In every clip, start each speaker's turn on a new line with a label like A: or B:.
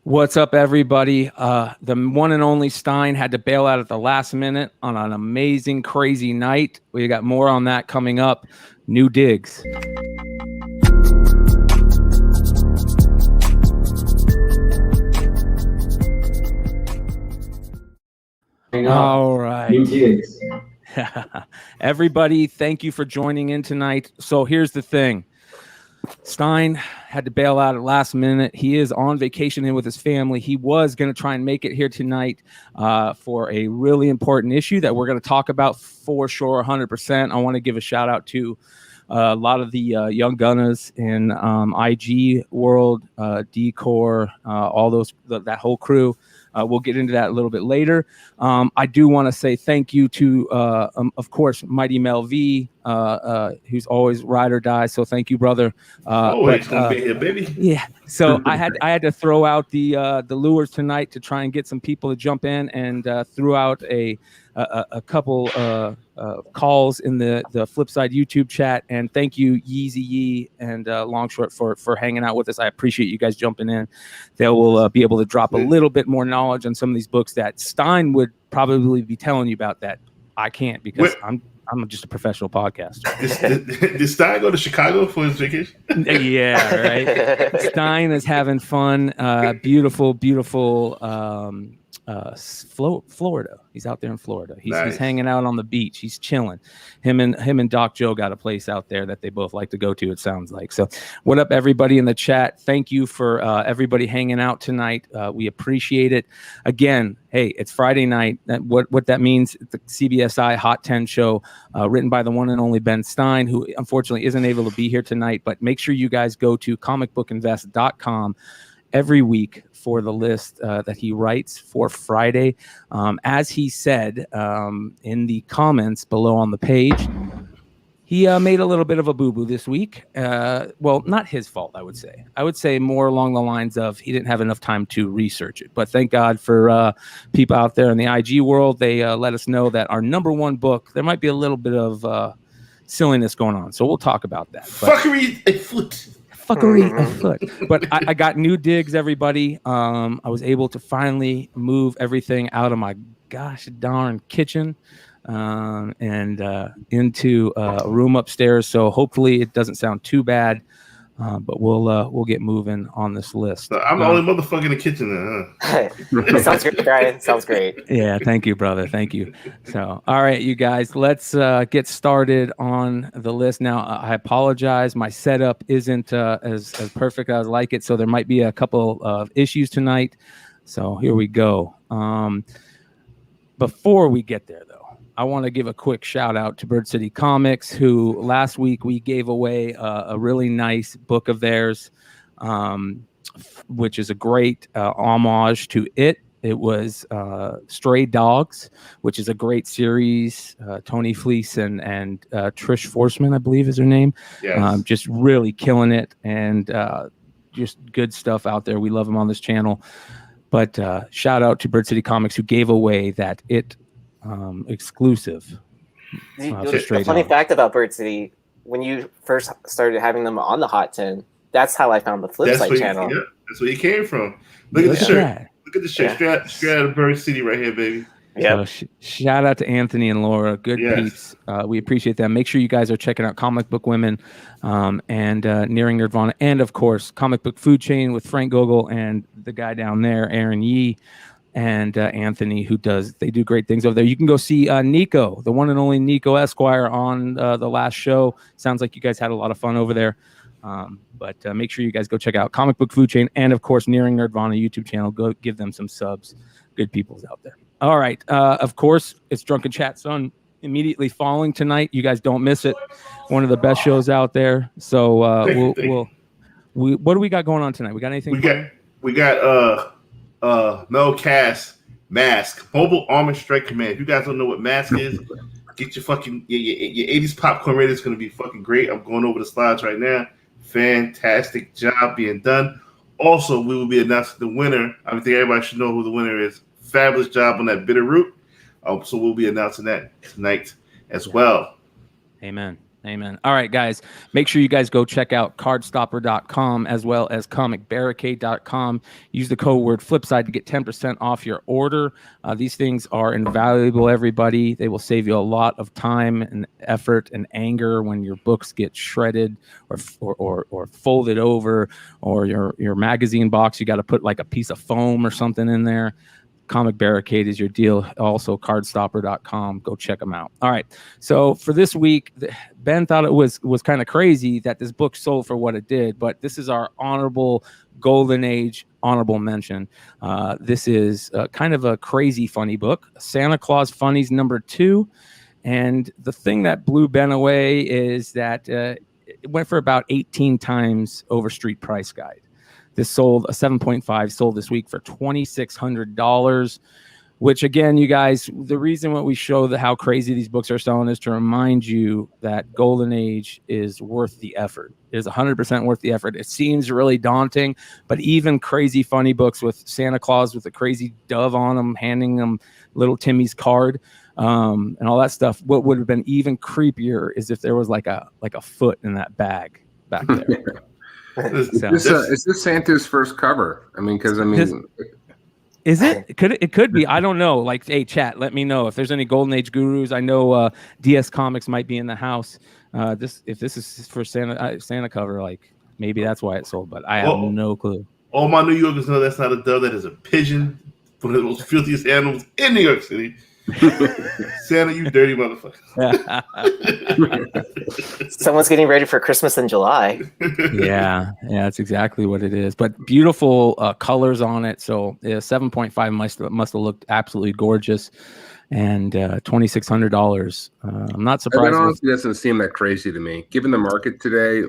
A: What's up, everybody? The one and only Stein had to bail out at the last minute on an amazing, crazy night. We got more on that coming up. New digs. All right.
B: New digs.
A: Everybody, thank you for joining in tonight. So here's the thing. Stein had to bail out at last minute. He is on vacation in with his family. He was going to try and make it here tonight for a really important issue that we're going to talk about for sure, 100%. I want to give a shout out to a lot of the young gunners in IG world, Decor, all those, that whole crew. We'll get into that a little bit later. I do want to say thank you to, of course, Mighty Mel V, who's always ride or die. So thank you, brother.
C: Always gonna be here, baby.
A: Yeah. So I had to throw out the lures tonight to try and get some people to jump in, and threw out a couple calls in the Flipside YouTube chat. And thank you, Yeezy Yee and Longshort for hanging out with us. I appreciate you guys jumping in. They will be able to drop a little bit more knowledge on some of these books that Stein would probably be telling you about that I can't, because I'm just a professional podcaster.
C: Did Stein go to Chicago for his vacation?
A: Yeah, right. Stein is having fun. Beautiful. Florida. He's out there in Florida. He's hanging out on the beach. He's chilling. Him and Doc Joe got a place out there that they both like to go to, it sounds like. So what up, everybody in the chat? Thank you for everybody hanging out tonight. We appreciate it. Again, hey, it's Friday night. What that means, the CBSI Hot 10 show, written by the one and only Ben Stein, who unfortunately isn't able to be here tonight. But make sure you guys go to comicbookinvest.com every week for the list that he writes for Friday. As he said in the comments below on the page, he made a little bit of a boo-boo this week. Well, not his fault, I would say. I would say more along the lines of he didn't have enough time to research it. But thank God for people out there in the IG world. They let us know that our number one book, there might be a little bit of silliness going on. So we'll talk about that.
C: Fuckery afoot.
A: But I got new digs, everybody. I was able to finally move everything out of my gosh darn kitchen and into a room upstairs. So hopefully it doesn't sound too bad. But we'll get moving on this list.
C: So I'm the only motherfucker in the kitchen then, huh?
D: Sounds great, Brian. Sounds great.
A: Yeah, thank you, brother. Thank you. So, all right, you guys, let's get started on the list. Now, I apologize. My setup isn't as perfect as I like it, so there might be a couple of issues tonight. So here we go. Before we get there, though, I want to give a quick shout out to Bird City Comics, who last week we gave away a really nice book of theirs, which is a great homage to it. It was Stray Dogs, which is a great series. Tony Fleece and Trish Forsman, I believe is her name.
C: Yes.
A: Just really killing it, and just good stuff out there. We love them on this channel. But shout out to Bird City Comics, who gave away that exclusive.
D: The funny fact about Bird City, when you first started having them on the Hot 10, that's how I found the Flipside channel.
C: That's where he came from. Look at the shirt. Look at the shirt. Straight out of Bird City right here, baby.
A: Yeah. So shout out to Anthony and Laura. Good peeps. We appreciate them. Make sure you guys are checking out Comic Book Women and Nearing Nirvana. And, of course, Comic Book Food Chain with Frank Gogol and the guy down there, Aaron Yee. And Anthony, they do great things over there. You can go see Nico, the one and only Nico Esquire, on the last show. Sounds like you guys had a lot of fun over there. But make sure you guys go check out Comic Book Food Chain and, of course, Nearing Nirvana YouTube channel. Go give them some subs. Good people's out there. All right. Of course, it's Drunken Chat Son immediately following tonight. You guys don't miss it. One of the best shows out there. So what do we got going on tonight? We got anything?
C: We got Mel Cass Mask, Mobile Armor Strike Command. If you guys don't know what Mask is, get your fucking your 80s popcorn ready. It's going to be fucking great. I'm going over the slides right now. Fantastic job being done. Also, we will be announcing the winner. I think everybody should know who the winner is. Fabulous job on that bitter root. So we'll be announcing that tonight as well.
A: Amen. Amen. All right, guys, make sure you guys go check out cardstopper.com as well as comicbarricade.com. Use the code word Flipside to get 10% off your order. These things are invaluable, everybody. They will save you a lot of time and effort and anger when your books get shredded or folded over, or your magazine box, you got to put like a piece of foam or something in there. Comic Barricade is your deal. Also, cardstopper.com. Go check them out. All right. So for this week, Ben thought it was kind of crazy that this book sold for what it did, but this is our honorable Golden Age honorable mention. This is kind of a crazy funny book, Santa Claus Funnies #2. And the thing that blew Ben away is that it went for about 18 times over Street Price Guide. This sold a 7.5, sold this week for $2,600, which again, you guys, the reason what we show how crazy these books are selling is to remind you that Golden Age is worth the effort. It is 100% worth the effort. It seems really daunting, but even crazy funny books with Santa Claus with a crazy dove on them, handing them little Timmy's card, and all that stuff. What would have been even creepier is if there was like a foot in that bag back there.
B: Is this Santa's first cover? I mean,
A: is it? It could be. I don't know. Like, hey, chat, let me know if there's any Golden Age gurus. I know DS Comics might be in the house. If this is for Santa cover, like maybe that's why it sold. But I have no clue. All
C: my New Yorkers know that's not a dove. That is a pigeon. One of the most filthiest animals in New York City. Santa, you dirty motherfucker.
D: Someone's getting ready for Christmas in July.
A: Yeah, that's exactly what it is. But beautiful colors on it. So 7.5 must have looked absolutely gorgeous. And $2,600. I'm not surprised.
B: That honestly doesn't seem that crazy to me. Given the market today,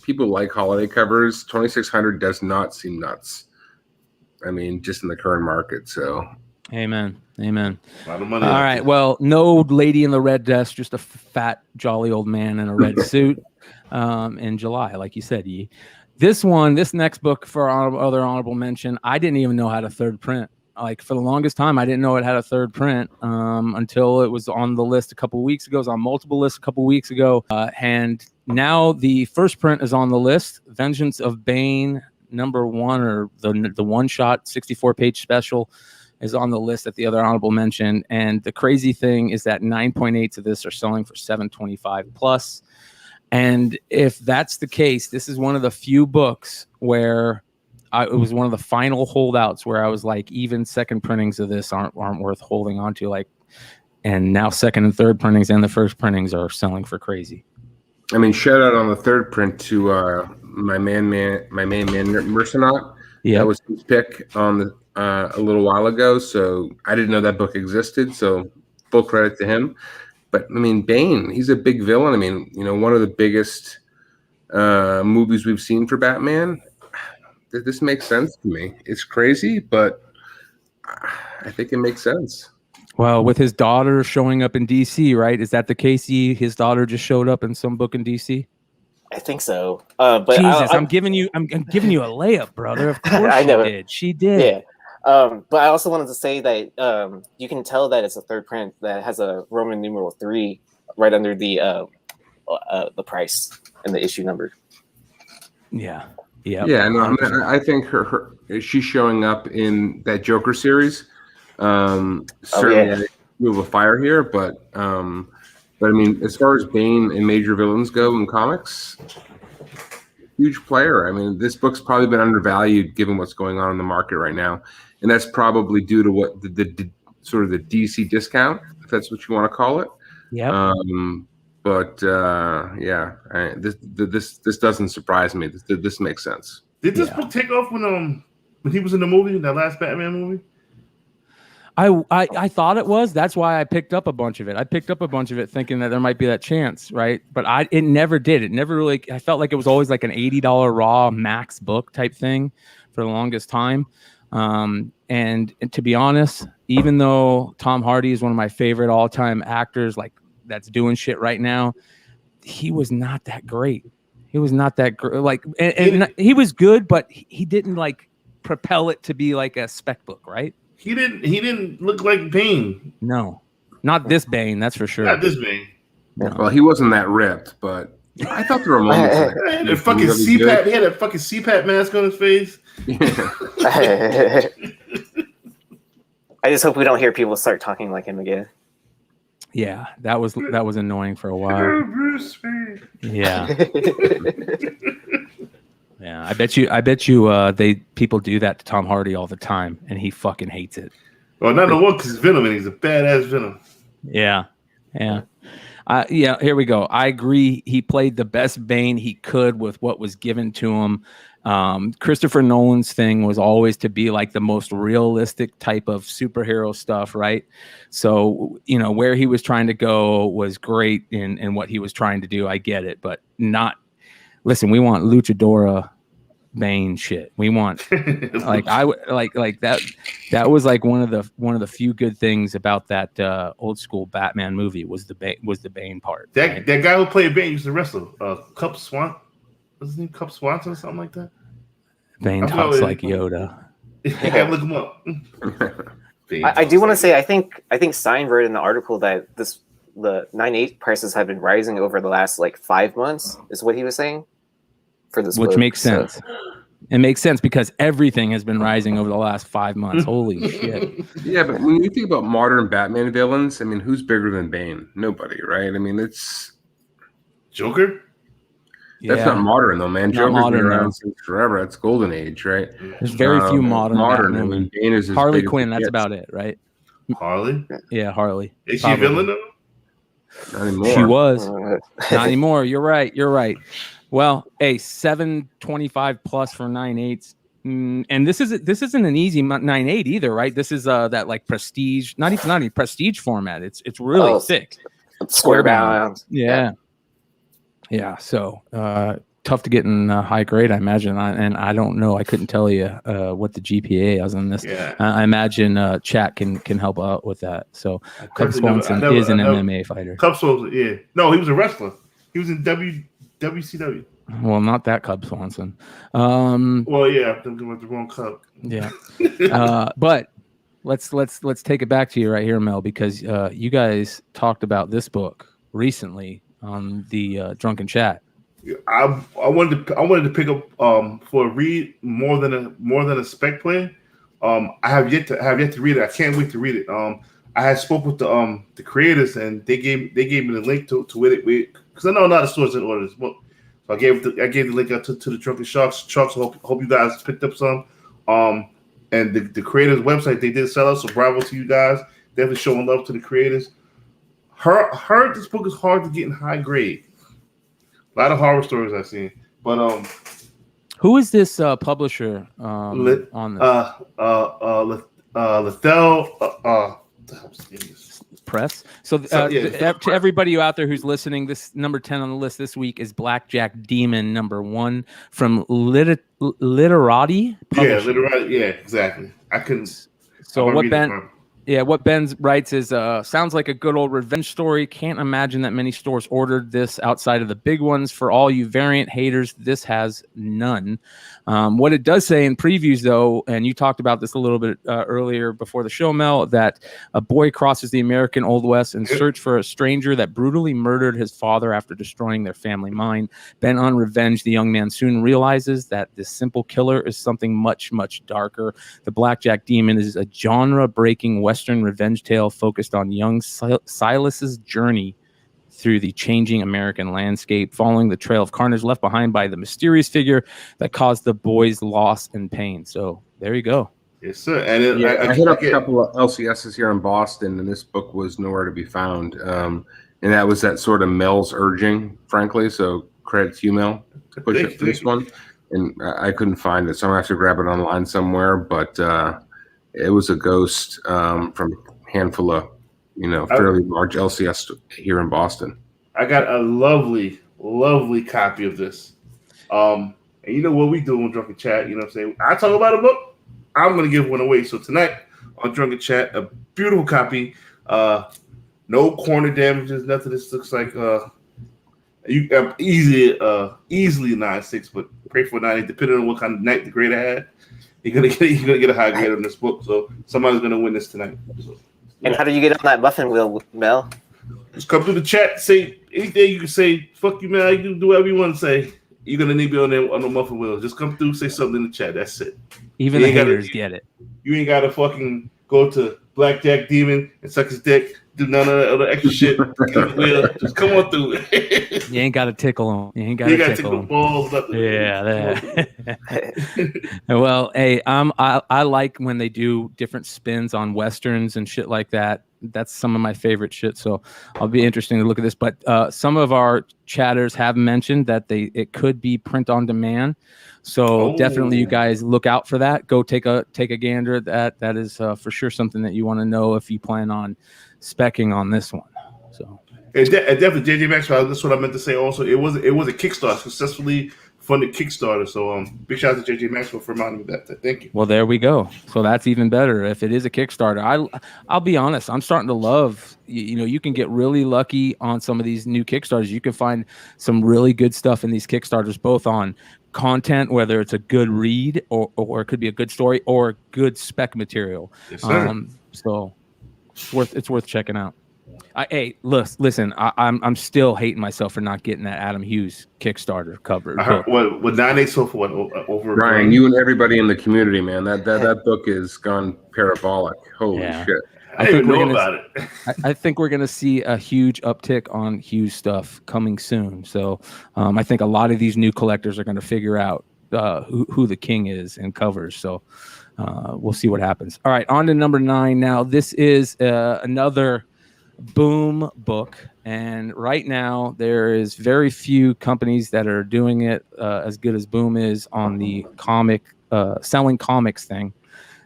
B: people like holiday covers. $2,600 does not seem nuts. I mean, just in the current market. So,
A: amen. A
C: lot of money.
A: All right. Well, no lady in the red dress, just a fat, jolly old man in a red suit in July, like you said. This next book for other honorable mention, I didn't even know how to third print. Like for the longest time, I didn't know it had a third print until it was on the list a couple of weeks ago. It was on multiple lists a couple of weeks ago. And now the first print is on the list, Vengeance of Bane #1, or the one-shot 64-page special is on the list at the other honorable mention. And the crazy thing is that 9.8s of this are selling for $725 plus. And if that's the case, this is one of the few books where it was one of the final holdouts where I was like, even second printings of this aren't worth holding on to. Like, and now second and third printings and the first printings are selling for crazy.
B: I mean, shout out on the third print to my main man Mercenaut. Yeah, that was his pick on a little while ago. So I didn't know that book existed. So full credit to him. But I mean, Bane, he's a big villain. I mean, one of the biggest movies we've seen for Batman. This makes sense to me. It's crazy, but I think it makes sense.
A: Well, with his daughter showing up in DC, right? Is that the case? His daughter just showed up in some book in DC.
D: I think so. But
A: Jesus, I'm giving you a layup, brother. Of course,
D: I know.
A: She did.
D: Yeah. But I also wanted to say that you can tell that it's a third print that has a Roman numeral 3 right under the price and the issue number.
A: Yeah.
B: No, I think she's showing up in that Joker series. Certainly, move a fire here, but I mean, as far as Bane and major villains go in comics, huge player. I mean, this book's probably been undervalued given what's going on in the market right now, and that's probably due to what the sort of the DC discount, if that's what you want to call it.
A: Yeah.
B: This doesn't surprise me. This makes sense.
C: Did this book take off when he was in the movie, that last Batman movie?
A: I thought it was. That's why I picked up a bunch of it. I picked up a bunch of it thinking that there might be that chance, right? But it never did. It never really. I felt like it was always like an $80 raw max book type thing for the longest time. And to be honest, even though Tom Hardy is one of my favorite all-time actors, like that's doing shit right now, he was not that great. He was not that great. Like, and he was good, but he didn't like propel it to be like a spec book, right?
C: He didn't look like Bane.
A: No, not this Bane. That's for sure.
C: Not this Bane.
B: Well, he wasn't that ripped, but I thought there were moments.
C: He had a fucking CPAP. He had a fucking CPAP mask on his face.
D: I just hope we don't hear people start talking like him again.
A: Yeah, that was annoying for a while. Yeah. Yeah, I bet you people do that to Tom Hardy all the time, and he fucking hates it.
C: Well, not the one because it's Venom, and he's a badass Venom.
A: Yeah. Here we go. I agree. He played the best Bane he could with what was given to him. Christopher Nolan's thing was always to be like the most realistic type of superhero stuff, right? So, where he was trying to go was great in what he was trying to do. I get it, but not. Listen, we want luchadora Bane shit. We want like that. That was like one of the few good things about that old school Batman movie was the Bane part.
C: That guy who played Bane used to wrestle. Cup Swan. What's his name? Cup Swanson or something like that.
A: Bane talks like Yoda.
C: You gotta look him up.
D: I do want to say I think Stein wrote in the article that the 9/8 prices have been rising over the last 5 months. Is what he was saying for this,
A: which makes sense. It makes sense because everything has been rising over the last 5 months. Holy shit!
B: Yeah, but when you think about modern Batman villains, I mean, who's bigger than Bane? Nobody, right? I mean, it's
C: Joker.
B: That's not modern though, man. Joker's been around since forever. That's Golden Age, right?
A: There's very few modern.
B: I mean, Bane is
A: Harley Quinn. That's about it, right?
C: Harley.
A: Yeah, Harley.
C: Is she a villain though?
B: Not anymore.
A: She was. Not anymore. You're right. Well, a 725 plus for 9/8, and this isn't an easy 9/8 either, right? This is that prestige, not even prestige format. It's really thick,
D: square bound.
A: Yeah. So tough to get in high grade, I imagine. And I don't know. I couldn't tell you what the GPA is on this. Yeah. I imagine chat can help out with that. So Cub Swanson is an MMA fighter.
C: Cub Swanson, yeah. No, he was a wrestler. He was in WCW.
A: Well, not that Cub Swanson.
C: Well, yeah, I'm thinking about the wrong Cub.
A: Yeah. But let's take it back to you right here, Mel, because you guys talked about this book recently on the Drunken Chat.
C: I wanted to pick up for a read more than a spec play. I have yet to read it. I can't wait to read it. I had spoke with the creators and they gave me the link to it because I know a lot of stores didn't order this book. So I gave the link out to the Drunken Sharks. Hope you guys picked up some. And the creators' website, they did sell out, so bravo to you guys. Definitely showing love to the creators. Heard this book is hard to get in high grade. A lot of horror stories I've seen. But
A: who is this publisher on this?
C: Lethal
A: Press. So to everybody out there who's listening, this number 10 on the list this week is Blackjack Demon number 1 from Literati.
C: Yeah, Literati. Yeah, exactly. I couldn't.
A: So what Ben writes is sounds like a good old revenge story. Can't imagine that many stores ordered this outside of the big ones. For all you variant haters, this has none. What it does say in previews, though, and you talked about this a little bit earlier before the show, Mel, that a boy crosses the American Old West in search for a stranger that brutally murdered his father after destroying their family mine. Bent on revenge, the young man soon realizes that this simple killer is something much, much darker. The Blackjack Demon is a genre-breaking Western revenge tale focused on young Silas's journey through the changing American landscape, following the trail of carnage left behind by the mysterious figure that caused the boys loss and pain. So there you go.
C: Yes, sir. And
B: I hit up a couple of LCSs here in Boston, and this book was nowhere to be found. And that was that sort of Mel's urging, frankly. So credit to you, Mel, to push it for this one. And I couldn't find it, so I'm going to have to grab it online somewhere. But it was a ghost from a handful of fairly large LCS here in Boston. I
C: got a lovely, lovely copy of this. And you know what we do on Drunken Chat, you know what I'm saying? I talk about a book, I'm going to give one away. So tonight on Drunken Chat, a beautiful copy. No corner damages, nothing. This looks like easily 9.6, but pray for 9.8, depending on what kind of night the grader had. You're gonna get a high grade on this book. So somebody's going to win this tonight. So,
D: and how do you get on that muffin wheel, Mel?
C: Just come through the chat, say anything you can say. Fuck you, man. You can do whatever you want to say. You're gonna need me on there on the muffin wheel. Just come through, say something in the chat. That's it.
A: Even the haters get it.
C: You ain't gotta fucking go to Blackjack Demon and suck his dick. Do none of that other extra shit. Just come on through.
A: You ain't got to tickle them. You ain't got to tickle them.
C: Balls.
A: Yeah. Well, hey, I like when they do different spins on westerns and shit like that. That's some of my favorite shit. So I'll be interesting to look at this. But some of our chatters have mentioned that it could be print on demand. So definitely, you guys look out for that. Go take a gander at that. That is for sure something that you want to know if you plan on specking on this one. So
C: definitely, JJ Maxwell. That's what I meant to say. Also, it was a Kickstarter, successfully funded Kickstarter. So big shout out to JJ Maxwell for reminding me that. Thank you.
A: Well, there we go. So that's even better if it is a Kickstarter. I'll be honest. I'm starting to love. You can get really lucky on some of these new Kickstarters. You can find some really good stuff in these Kickstarters, both on content, whether it's a good read or it could be a good story or good spec material.
C: Yes, sir.
A: So it's worth checking out. Hey, listen, I'm still hating myself for not getting that Adam Hughes Kickstarter cover.
C: What 9/8 so for over
B: Ryan, you and everybody in the community, man. That book is gone parabolic. Holy shit.
C: I didn't even know about it.
A: I think we're going to see a huge uptick on Hughes stuff coming soon. So I think a lot of these new collectors are going to figure out who the king is in covers. So we'll see what happens. All right, on to number 9 now. This is another Boom book. And right now, there is very few companies that are doing it as good as Boom is on the selling comics thing.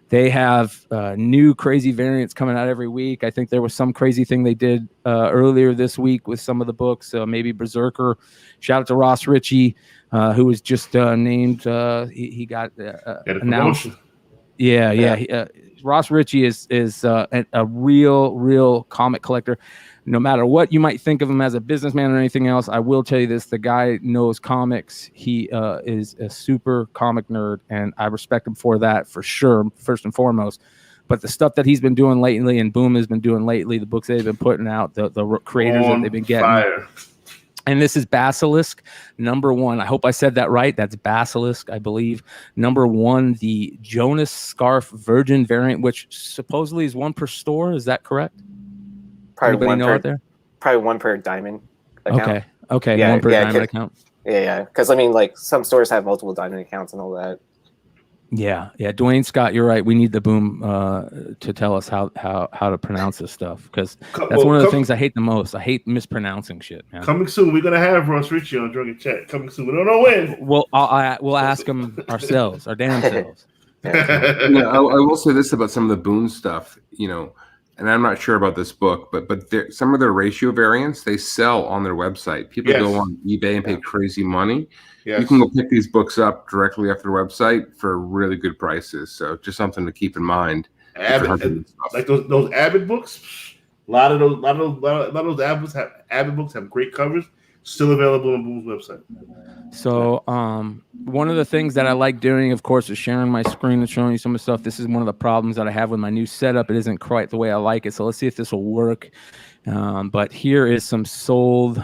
A: They have new crazy variants coming out every week. I think there was some crazy thing they did earlier this week with some of the books, maybe Berserker. Shout out to Ross Ritchie, who was just named. He got announced. Yeah. Ross Ritchie is a real comic collector. No matter what you might think of him as a businessman or anything else, I will tell you this: the guy knows comics. He is a super comic nerd, and I respect him for that for sure, first and foremost. But the stuff that he's been doing lately, and Boom has been doing lately, the books they've been putting out, the creators that they've been getting.
C: Fire.
A: And this is Basilisk, number 1. I hope I said that right. That's Basilisk, I believe. Number 1, the Jonas Scarf Virgin variant, which supposedly is 1 per store. Is that correct?
D: Probably
A: Anybody
D: one per diamond account.
A: Okay. Yeah, 1 per diamond account.
D: Yeah. Because I mean, like some stores have multiple diamond accounts and all that.
A: Yeah. Dwayne Scott, you're right. We need the Boom to tell us how to pronounce this stuff, because that's one of the things I hate the most. I hate mispronouncing shit, man.
C: Coming soon, we're gonna have Ross Ritchie on Drunken Chat. Coming soon, we don't know when.
A: Well, we'll ask him ourselves, our damn selves.
B: I will say this about some of the Boom stuff, and I'm not sure about this book, but some of their ratio variants they sell on their website. People go on eBay and pay crazy money. Yes. You can go pick these books up directly off their website for really good prices. So just something to keep in mind.
C: Like those Abbott books, a lot of those Abbott books have great covers. Still available on Boom's website.
A: So one of the things that I like doing, of course, is sharing my screen and showing you some of the stuff. This is one of the problems that I have with my new setup. It isn't quite the way I like it. So let's see if this will work. But here is some sold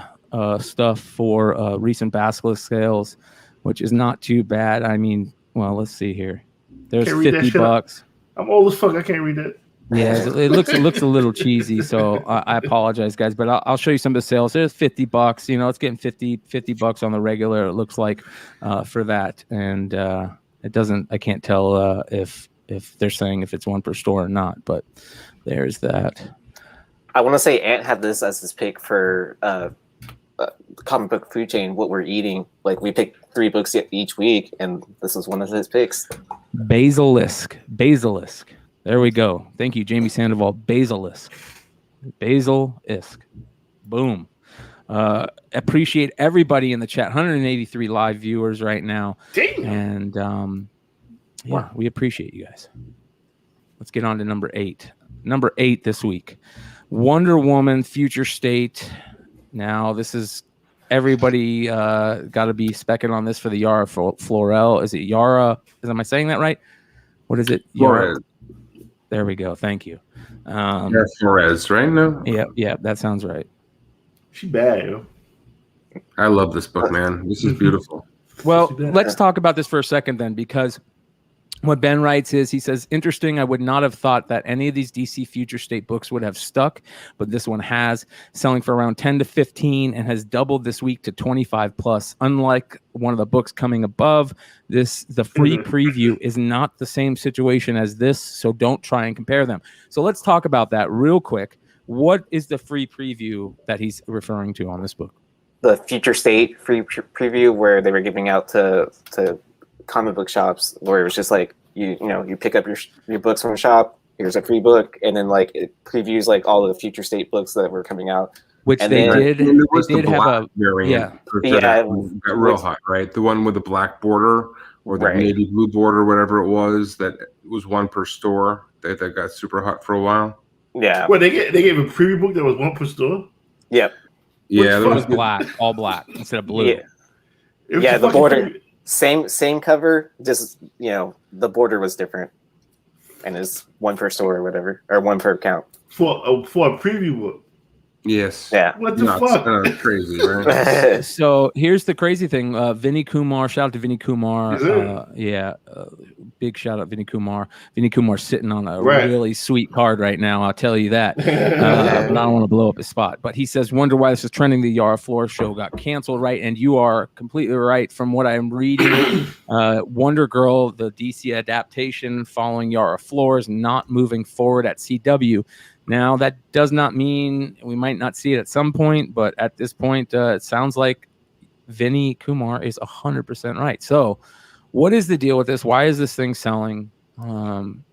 A: stuff for recent Basilisk sales, which is not too bad. I mean, well, let's see here. There's $50.
C: I'm old as fuck. I can't read that.
A: Yeah, it looks a little cheesy, so I apologize, guys. But I'll show you some of the sales. There's $50. It's getting $50 on the regular. It looks like for that, and it doesn't. I can't tell if they're saying if it's 1 per store or not. But there's that.
D: I want to say Ant had this as his pick for comic book food chain. What we're eating, like we pick 3 books each week, and this was one of his picks.
A: Basilisk. There we go. Thank you, Jamie Sandoval. Basilisk. Boom. Appreciate everybody in the chat. 183 live viewers right now.
C: Damn.
A: And we appreciate you guys. Let's get on to number 8. Number 8 this week. Wonder Woman Future State. Now, this is everybody got to be specking on this for the Yara Florell. Is it Yara? Am I saying that right? What is it? Yara. There we go. Thank you.
B: Flores, right? No.
A: Yeah, that sounds right.
C: She bad, yo.
B: I love this book, man. This is beautiful.
A: Well, let's talk about this for a second then, because what Ben writes is, he says, interesting, I would not have thought that any of these DC Future State books would have stuck, but this one has, selling for around 10 to 15 and has doubled this week to 25 plus. Unlike one of the books coming above this, the free preview is not the same situation as this, so don't try and compare them. So let's talk about that real quick. What is the free preview that he's referring to on this book?
D: The Future State free preview where they were giving out to comic book shops, where it was just like you pick up your books from a shop, here's a free book, and then like it previews like all of the Future State books that were coming out.
A: Which
D: and
A: they
D: then,
A: did.
B: And there was
A: they
B: the
A: did
B: black
A: have a
B: variant.
D: Yeah,
B: got real hot, right? The one with the black border or the
D: right.
B: navy blue border, whatever it was. That was one per store. That got super hot for a while.
D: Yeah.
C: Well, they gave a preview book that was one per store.
D: Yep.
B: Yeah,
A: it was black, all black instead of blue.
D: Yeah, the border, same cover, just the border was different, and it's one per store or whatever, or one per account
C: for a preview book.
B: Yes.
D: Yeah.
C: What the fuck?
B: Crazy, right?
A: So here's the crazy thing. Vinny Kumar, shout out to Vinny Kumar. Big shout out Vinny Kumar. Vinny Kumar's sitting on a really sweet card right now. I'll tell you that. But I don't want to blow up his spot. But he says, wonder why this is trending. The Yara Flores show got canceled, right? And you are completely right. From what I'm reading, Wonder Girl, the DC adaptation following Yara Flores, not moving forward at CW. Now, that does not mean we might not see it at some point, but at this point, it sounds like Vinny Kumar is 100% right. So what is the deal with this? Why is this thing selling?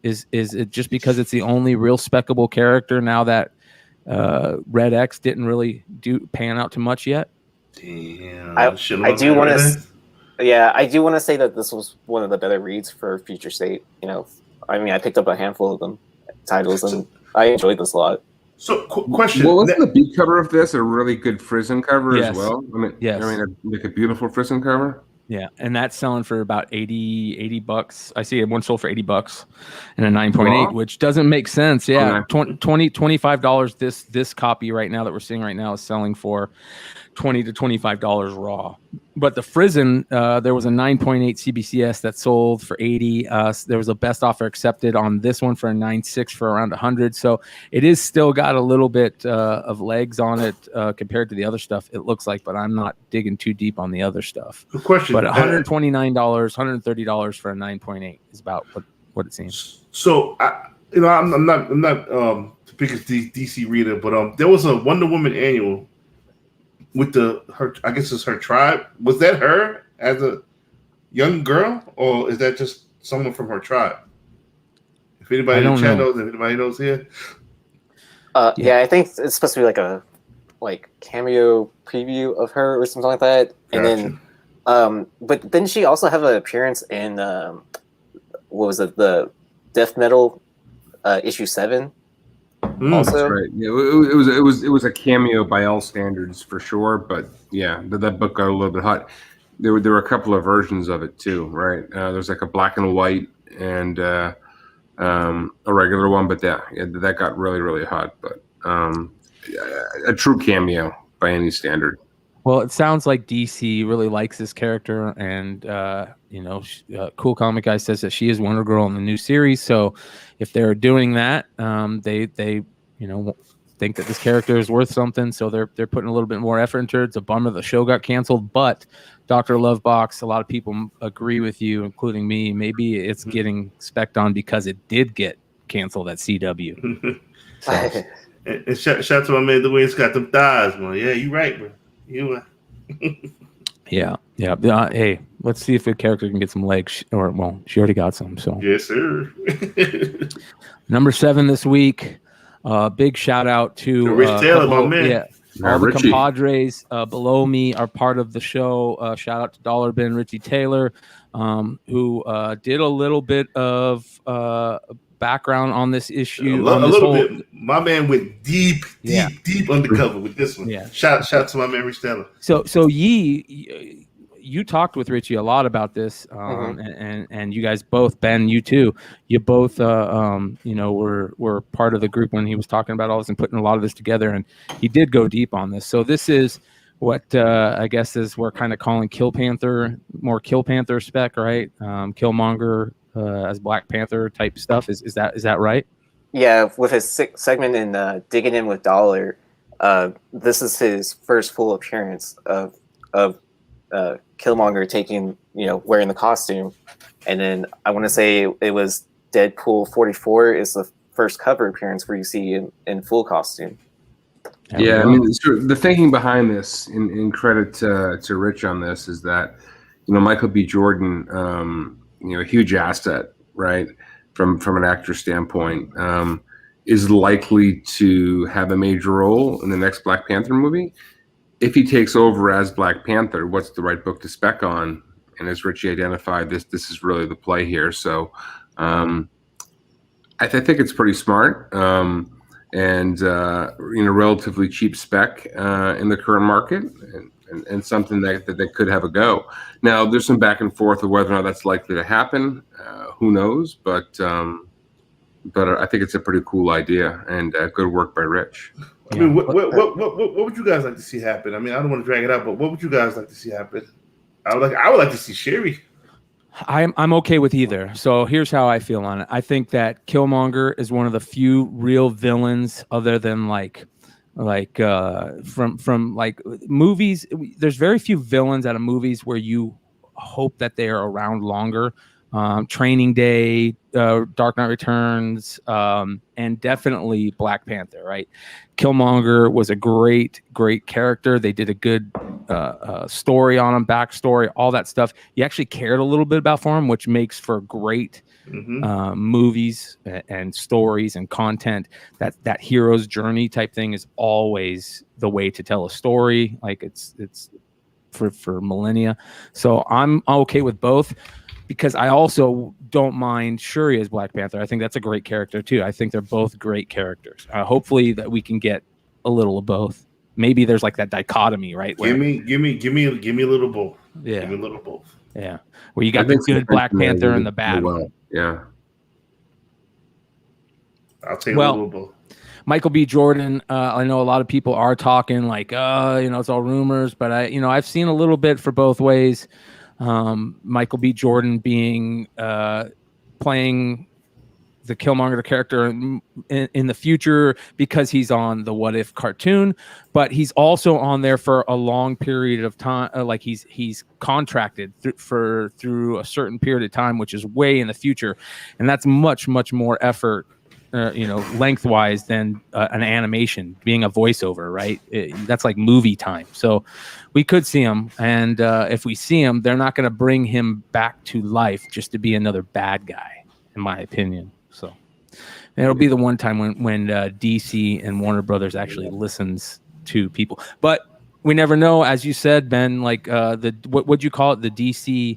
A: Is it just because it's the only real speckable character now that Red X didn't really pan out too much yet?
C: Damn.
D: I do want to... Yeah, I do want to say that this was one of the better reads for Future State. I picked up a handful of them titles and I enjoyed this a lot.
C: So, question.
B: Well, wasn't the beat cover of this a really good Frisson cover as well?
A: Yes.
B: Like a beautiful Frisson cover.
A: Yeah, and that's selling for about 80 bucks. I see one sold for $80 and a 9.8, which doesn't make sense. Yeah, $25. This copy right now that we're seeing right now is selling for $20 to $25 raw. But the Frisson, there was a 9.8 CBCS that sold for 80. There was a best offer accepted on this one for a 9.6 for around 100. So it is still got a little bit of legs on it compared to the other stuff, it looks like. But I'm not digging too deep on the other stuff.
C: Good question.
A: But $129, $130 for a 9.8 is about what it seems.
C: So I'm not the biggest DC reader, but there was a Wonder Woman annual with her, I guess it's her tribe. Was that her as a young girl, or is that just someone from her tribe? If anybody in the chat knows, if anybody knows here.
D: Yeah, I think it's supposed to be like a cameo preview of her or something like that. And then but didn't she also have an appearance in what was it, the Death Metal issue 7? Also,
B: that's right. Yeah, it was a cameo by all standards for sure. But yeah, that book got a little bit hot. There were a couple of versions of it too, right? There's like a black and white and a regular one, but that got really, really hot. But a true cameo by any standard.
A: Well, it sounds like DC really likes this character, and Cool Comic Guy says that she is Wonder Girl in the new series. So, if they're doing that, they think that this character is worth something. So they're putting a little bit more effort into it. It's a bummer the show got canceled, but Dr. Lovebox, a lot of people agree with you, including me. Maybe it's getting specced on because it did get canceled at CW.
C: And shout out to my man, the way it's got them thighs, man. Yeah, you right, bro.
A: Yeah. Hey, let's see if the character can get some legs. She already got some. So
C: yes, sir.
A: Number 7 this week. Big shout out to
C: Rich Taylor, my man.
A: Yeah, all the compadres below me are part of the show. Shout out to Dollar Bin Richie Taylor, who did a little bit of background on this issue.
C: A little bit. My man went deep undercover with this one.
A: Yeah.
C: Shout out to my man Rich Taylor.
A: So Yee you talked with Richie a lot about this, and you guys both, Ben, you too, you both, were part of the group when he was talking about all this and putting a lot of this together, and he did go deep on this. So this is what I guess is we're kind of calling Kill Panther spec, right? Killmonger as Black Panther type stuff. Is that right?
D: Yeah, with his segment in Digging In with Dollar, this is his first full appearance of Killmonger wearing the costume, and then I want to say it was Deadpool 44 is the first cover appearance where you see him in full costume.
B: Yeah, I mean, so the thinking behind this, in credit to Rich on this, is that Michael B. Jordan, a huge asset, right, from an actor standpoint, is likely to have a major role in the next Black Panther movie. If he takes over as Black Panther, what's the right book to spec on? And as Richie identified, this is really the play here. So I think it's pretty smart and relatively cheap spec in the current market, and something that could have a go. Now, there's some back and forth of whether or not that's likely to happen. Who knows? But I think it's a pretty cool idea, and good work by Rich.
C: I mean, what would you guys like to see happen? I mean, I don't want to drag it out, but what would you guys like to see happen? I would like to see Sherry.
A: I'm okay with either. So here's how I feel on it. I think that Killmonger is one of the few real villains, other than from movies. There's very few villains out of movies where you hope that they are around longer. Training Day, Dark Knight Returns, and definitely Black Panther, right? Killmonger was a great character. They did a good story on him, backstory, all that stuff. You actually cared a little bit about for him, which makes for great movies and stories and content. That hero's journey type thing is always the way to tell a story. Like it's for millennia. So I'm okay with both, because I also don't mind Shuri as Black Panther. I think that's a great character too. I think they're both great characters. Hopefully that we can get a little of both. Maybe there's like that dichotomy, right?
C: Give me a little both.
A: Yeah.
C: Give me a little both.
A: Yeah. Where you got the good Black Panther and the bad one.
B: Yeah.
C: I'll take a little both.
A: Michael B. Jordan, I know a lot of people are talking like, it's all rumors, but I've seen a little bit for both ways. Michael B. Jordan being playing the Killmonger character in the future because he's on the What If cartoon, but he's also on there for a long period of time. Like he's contracted through a certain period of time, which is way in the future, and that's much more effort. Lengthwise than an animation being a voiceover, right? That's like movie time. So we could see him, and if we see him, they're not going to bring him back to life just to be another bad guy, in my opinion. So it'll be the one time when DC and Warner Brothers actually listens to people, but we never know. As you said, Ben, like what would you call it? The DC.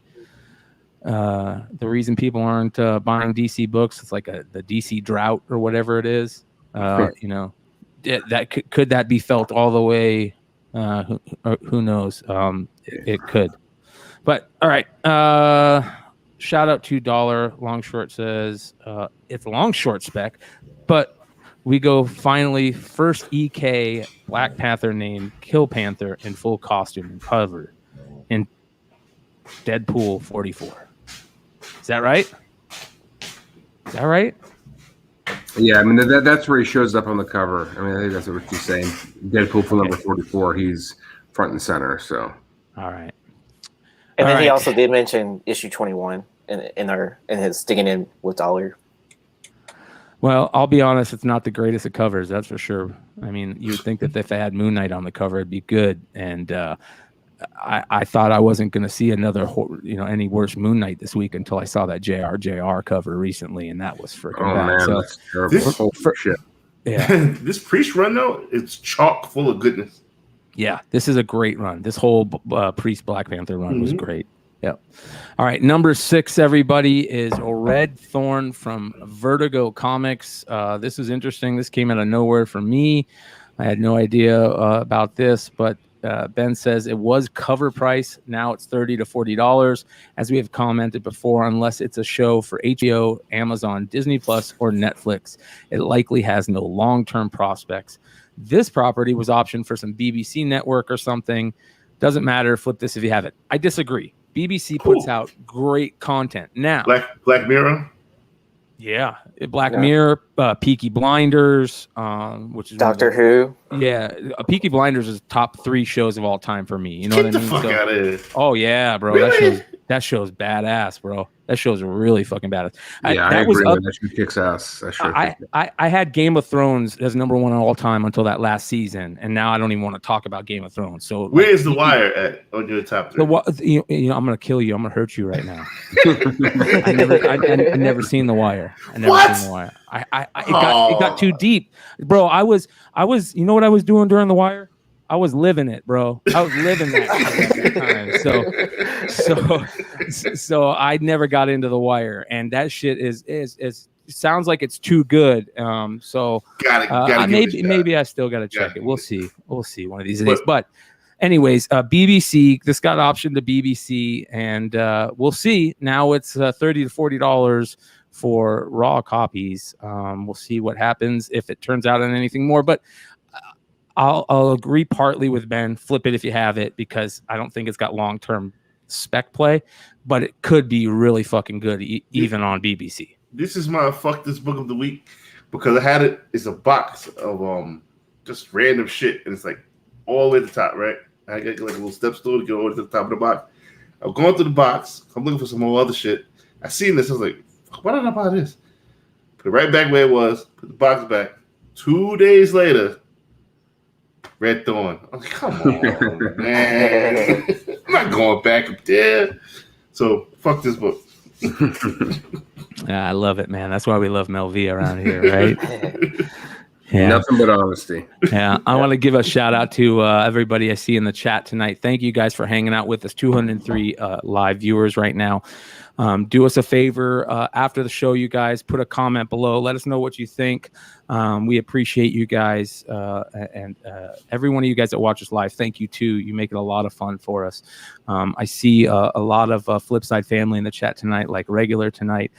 A: The reason people aren't buying DC books, it's like the DC drought or whatever it is. That could that be felt all the way? Who knows? It could. But all right. Shout out to Dollar Long Short says it's a long short spec, but we go finally first EK Black Panther named Kill Panther in full costume and covered in Deadpool 44. Is that right?
B: Yeah, I mean that's where he shows up on the cover. I mean, I think that's what he's saying. Deadpool for number 44. He's front and center. So
A: all right.
D: And then he also did mention issue 21 in his Digging In with Dollar.
A: Well, I'll be honest, it's not the greatest of covers, that's for sure. I mean, you'd think that if they had Moon Knight on the cover, it'd be good. And I thought I wasn't going to see another, any worse Moon Knight this week until I saw that JR cover recently, and that was freaking bad.
B: Man,
A: so,
B: that's terrible. Shit.
A: Yeah,
C: this Priest run though, it's chock full of goodness.
A: Yeah, this is a great run. This whole Priest Black Panther run was great. Yep. All right, number 6, everybody, is Red Thorne from Vertigo Comics. This is interesting. This came out of nowhere for me. I had no idea about this, but Ben says it was cover price. Now it's $30 to $40. As we have commented before, unless it's a show for HBO, Amazon, Disney Plus, or Netflix, it likely has no long-term prospects. This property was optioned for some BBC network or something. Doesn't matter. Flip this if you have it. I disagree. BBC puts out great content. Now,
C: Black Mirror.
A: Yeah, Black Mirror, Peaky Blinders, which is
C: Doctor Who.
A: Yeah, Peaky Blinders is top 3 shows of all time for me. You know what I mean?
C: Get the fuck out of here.
A: Oh yeah, bro. Really? That show's badass, bro. That show's really fucking badass.
B: Yeah, I agree. That show kicks ass.
A: I had Game of Thrones as number 1 of all time until that last season, and now I don't even want to talk about Game of Thrones. So
C: where's The Wire at on your top 3?
A: You know, I'm gonna kill you. I'm gonna hurt you right now. I never seen The Wire. I never seen The Wire. It got too deep, bro. I was. You know what I was doing during The Wire? I was living it, bro. I was living that time. So I never got into The Wire, and that shit is sounds like it's too good. So maybe I still got to check it. We'll see one of these days. But anyways, BBC. This got optioned to BBC, and we'll see. Now it's $30 to $40 for raw copies. We'll see what happens if it turns out on anything more, but. I'll agree partly with Ben. Flip it if you have it, because I don't think it's got long-term spec play, but it could be really fucking good even on BBC.
C: This is my fuck this book of the week, because I had it. It's a box of just random shit, and it's like all the way at the top, right? I got like a little step stool to get over to the top of the box. I'm going through the box. I'm looking for some more other shit. I seen this. I was like, why did I buy this? Put it right back where it was. Put the box back. 2 days later. Red Thorne. Oh, come on, man. I'm not going back up there. So, fuck this book.
A: Yeah, I love it, man. That's why we love Mel V around here, right? Yeah.
B: Nothing but honesty.
A: Yeah. I want to give a shout out to everybody I see in the chat tonight. Thank you guys for hanging out with us. 203 live viewers right now. Do us a favor after the show, you guys, put a comment below. Let us know what you think. We appreciate you guys and every one of you guys that watch us live. Thank you too. You make it a lot of fun for us. I see a lot of Flipside family in the chat tonight, like regular tonight.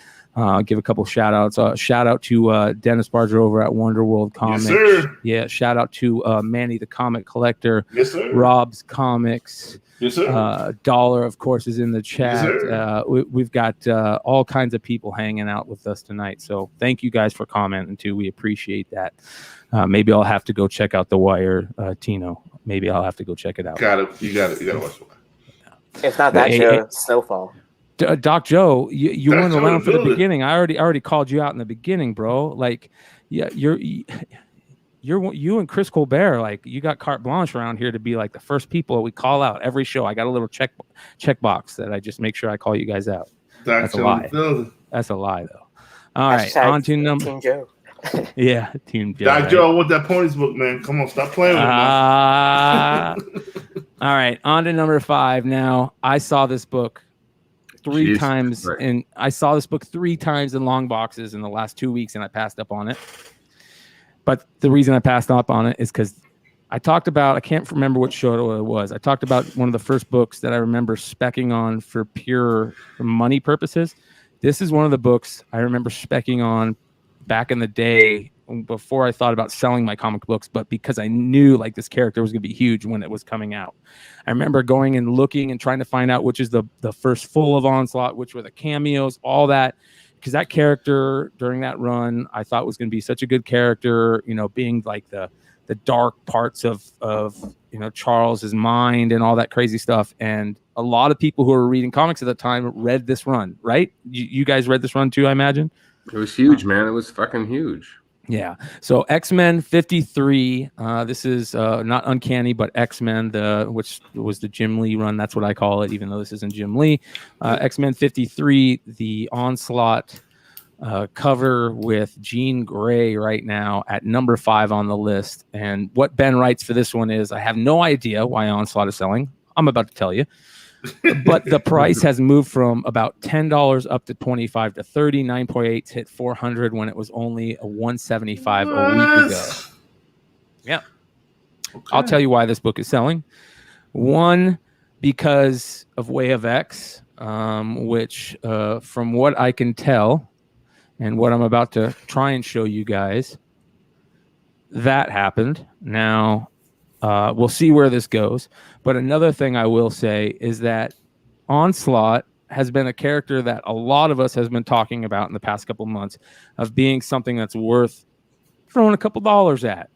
A: Give a couple shout outs. Shout out to Dennis Barger over at Wonder World Comics. Yes, sir. Yeah. Shout out to Manny the Comic Collector.
C: Yes, sir.
A: Rob's Comics.
C: Yes, sir.
A: Dollar, of course, is in the chat.
C: Yes,
A: We've got all kinds of people hanging out with us tonight. So thank you guys for commenting too. We appreciate that. Maybe I'll have to go check out The Wire, Tino. Maybe I'll have to go check it out.
C: You got to watch The Wire.
D: If not that show, Snowfall.
A: Doc Joe, you weren't around for the beginning. I already called you out in the beginning, bro. Like, yeah, you and Chris Colbert, like, you got carte blanche around here to be like the first people we call out every show. I got a little check box that I just make sure I call you guys out. That's a lie. That's a lie, though. All right, on to number.
D: Team Joe.
A: Yeah, Team Joe.
C: Doc Joe, I want that ponies book, man. Come on, stop playing with me.
A: All right, on to number 5 now. I saw this book three times in long boxes in the last 2 weeks, and I passed up on it. But the reason I passed up on it is because I can't remember which show it was. I talked about one of the first books that I remember specking on for pure money purposes. This is one of the books I remember specking on back in the day before I thought about selling my comic books, but because I knew like this character was going to be huge when it was coming out. I remember going and looking and trying to find out which is the first full of Onslaught, which were the cameos, all that, because that character during that run I thought was going to be such a good character, you know, being like the dark parts of you know, Charles's mind and all that crazy stuff. And a lot of people who were reading comics at the time read this run, right? You guys read this run too, I imagine.
B: It was huge, man. It was fucking huge.
A: Yeah. So XMen 53. This is not Uncanny, but XMen, which was the Jim Lee run. That's what I call it, even though this isn't Jim Lee. XMen 53, the Onslaught cover with Jean Grey right now at number 5 on the list. And what Ben writes for this one is, I have no idea why Onslaught is selling. I'm about to tell you. But the price has moved from about $10 up to $25 to $30. 9.8 hit $400 when it was only a $175 a week ago. Yeah. Okay. I'll tell you why this book is selling. One, because of Way of X, which from what I can tell and what I'm about to try and show you guys, that happened. Now, we'll see where this goes. But another thing I will say is that Onslaught has been a character that a lot of us has been talking about in the past couple of months of being something that's worth throwing a couple dollars at.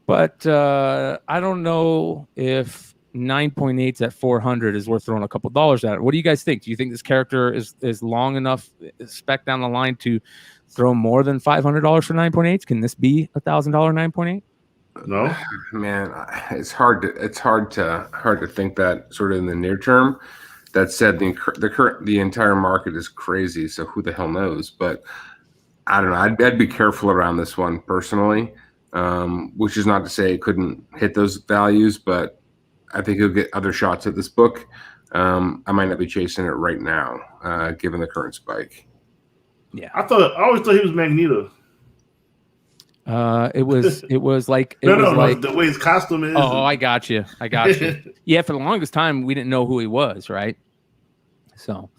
A: But I don't know if 9.8s at 400 is worth throwing a couple dollars at it. What do you guys think? Do you think this character is long enough spec down the line to throw more than $500 for 9.8s? Can this be $1,000 9.8?
C: No,
B: man, it's hard to think that sort of in the near term. That said, the entire market is crazy, so who the hell knows? But I don't know. I'd be careful around this one personally, which is not to say it couldn't hit those values, but I think he'll get other shots at this book. I might not be chasing it right now, given the current spike.
A: Yeah,
C: I always thought he was Magneto.
A: It was like
C: the way his costume is.
A: Oh, I got you. Yeah, for the longest time we didn't know who he was, right? So,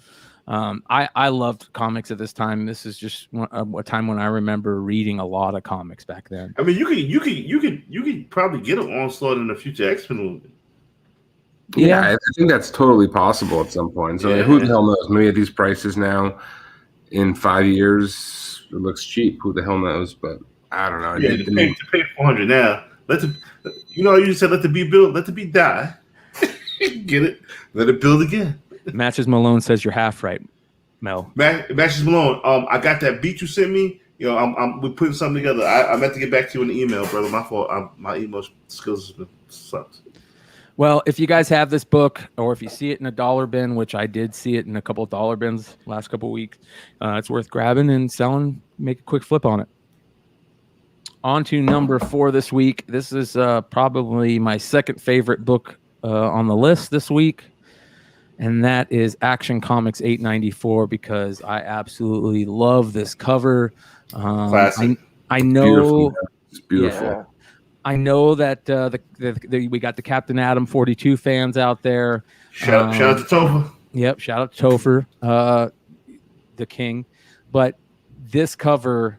A: I loved comics at this time. This is just a time when I remember reading a lot of comics back then.
C: I mean, you could probably get an Onslaught in the future X-Men movie.
B: Yeah, I think that's totally possible at some point. So who the hell knows? Maybe at these prices now, in 5 years, it looks cheap. Who the hell knows? But I don't know.
C: Yeah, to pay $400 now. You said let the beat build, let the beat die. Get it? Let it build again.
A: Matches Malone says you're half right, Mel.
C: Matches Malone. I got that beat you sent me. We're putting something together. I meant to get back to you in the email, brother. My fault. My email skills sucks.
A: Well, if you guys have this book, or if you see it in a dollar bin, which I did see it in a couple of dollar bins last couple of weeks, it's worth grabbing and selling. Make a quick flip on it. On to number 4 this week. This is probably my second favorite book on the list this week, and that is Action Comics 894, because I absolutely love this cover.
C: Classic.
A: I know
B: it's beautiful.
A: Yeah, I know that we got the Captain Atom 42 fans out there.
C: Shout out to Topher.
A: Yep, shout out to Topher, the king. But this cover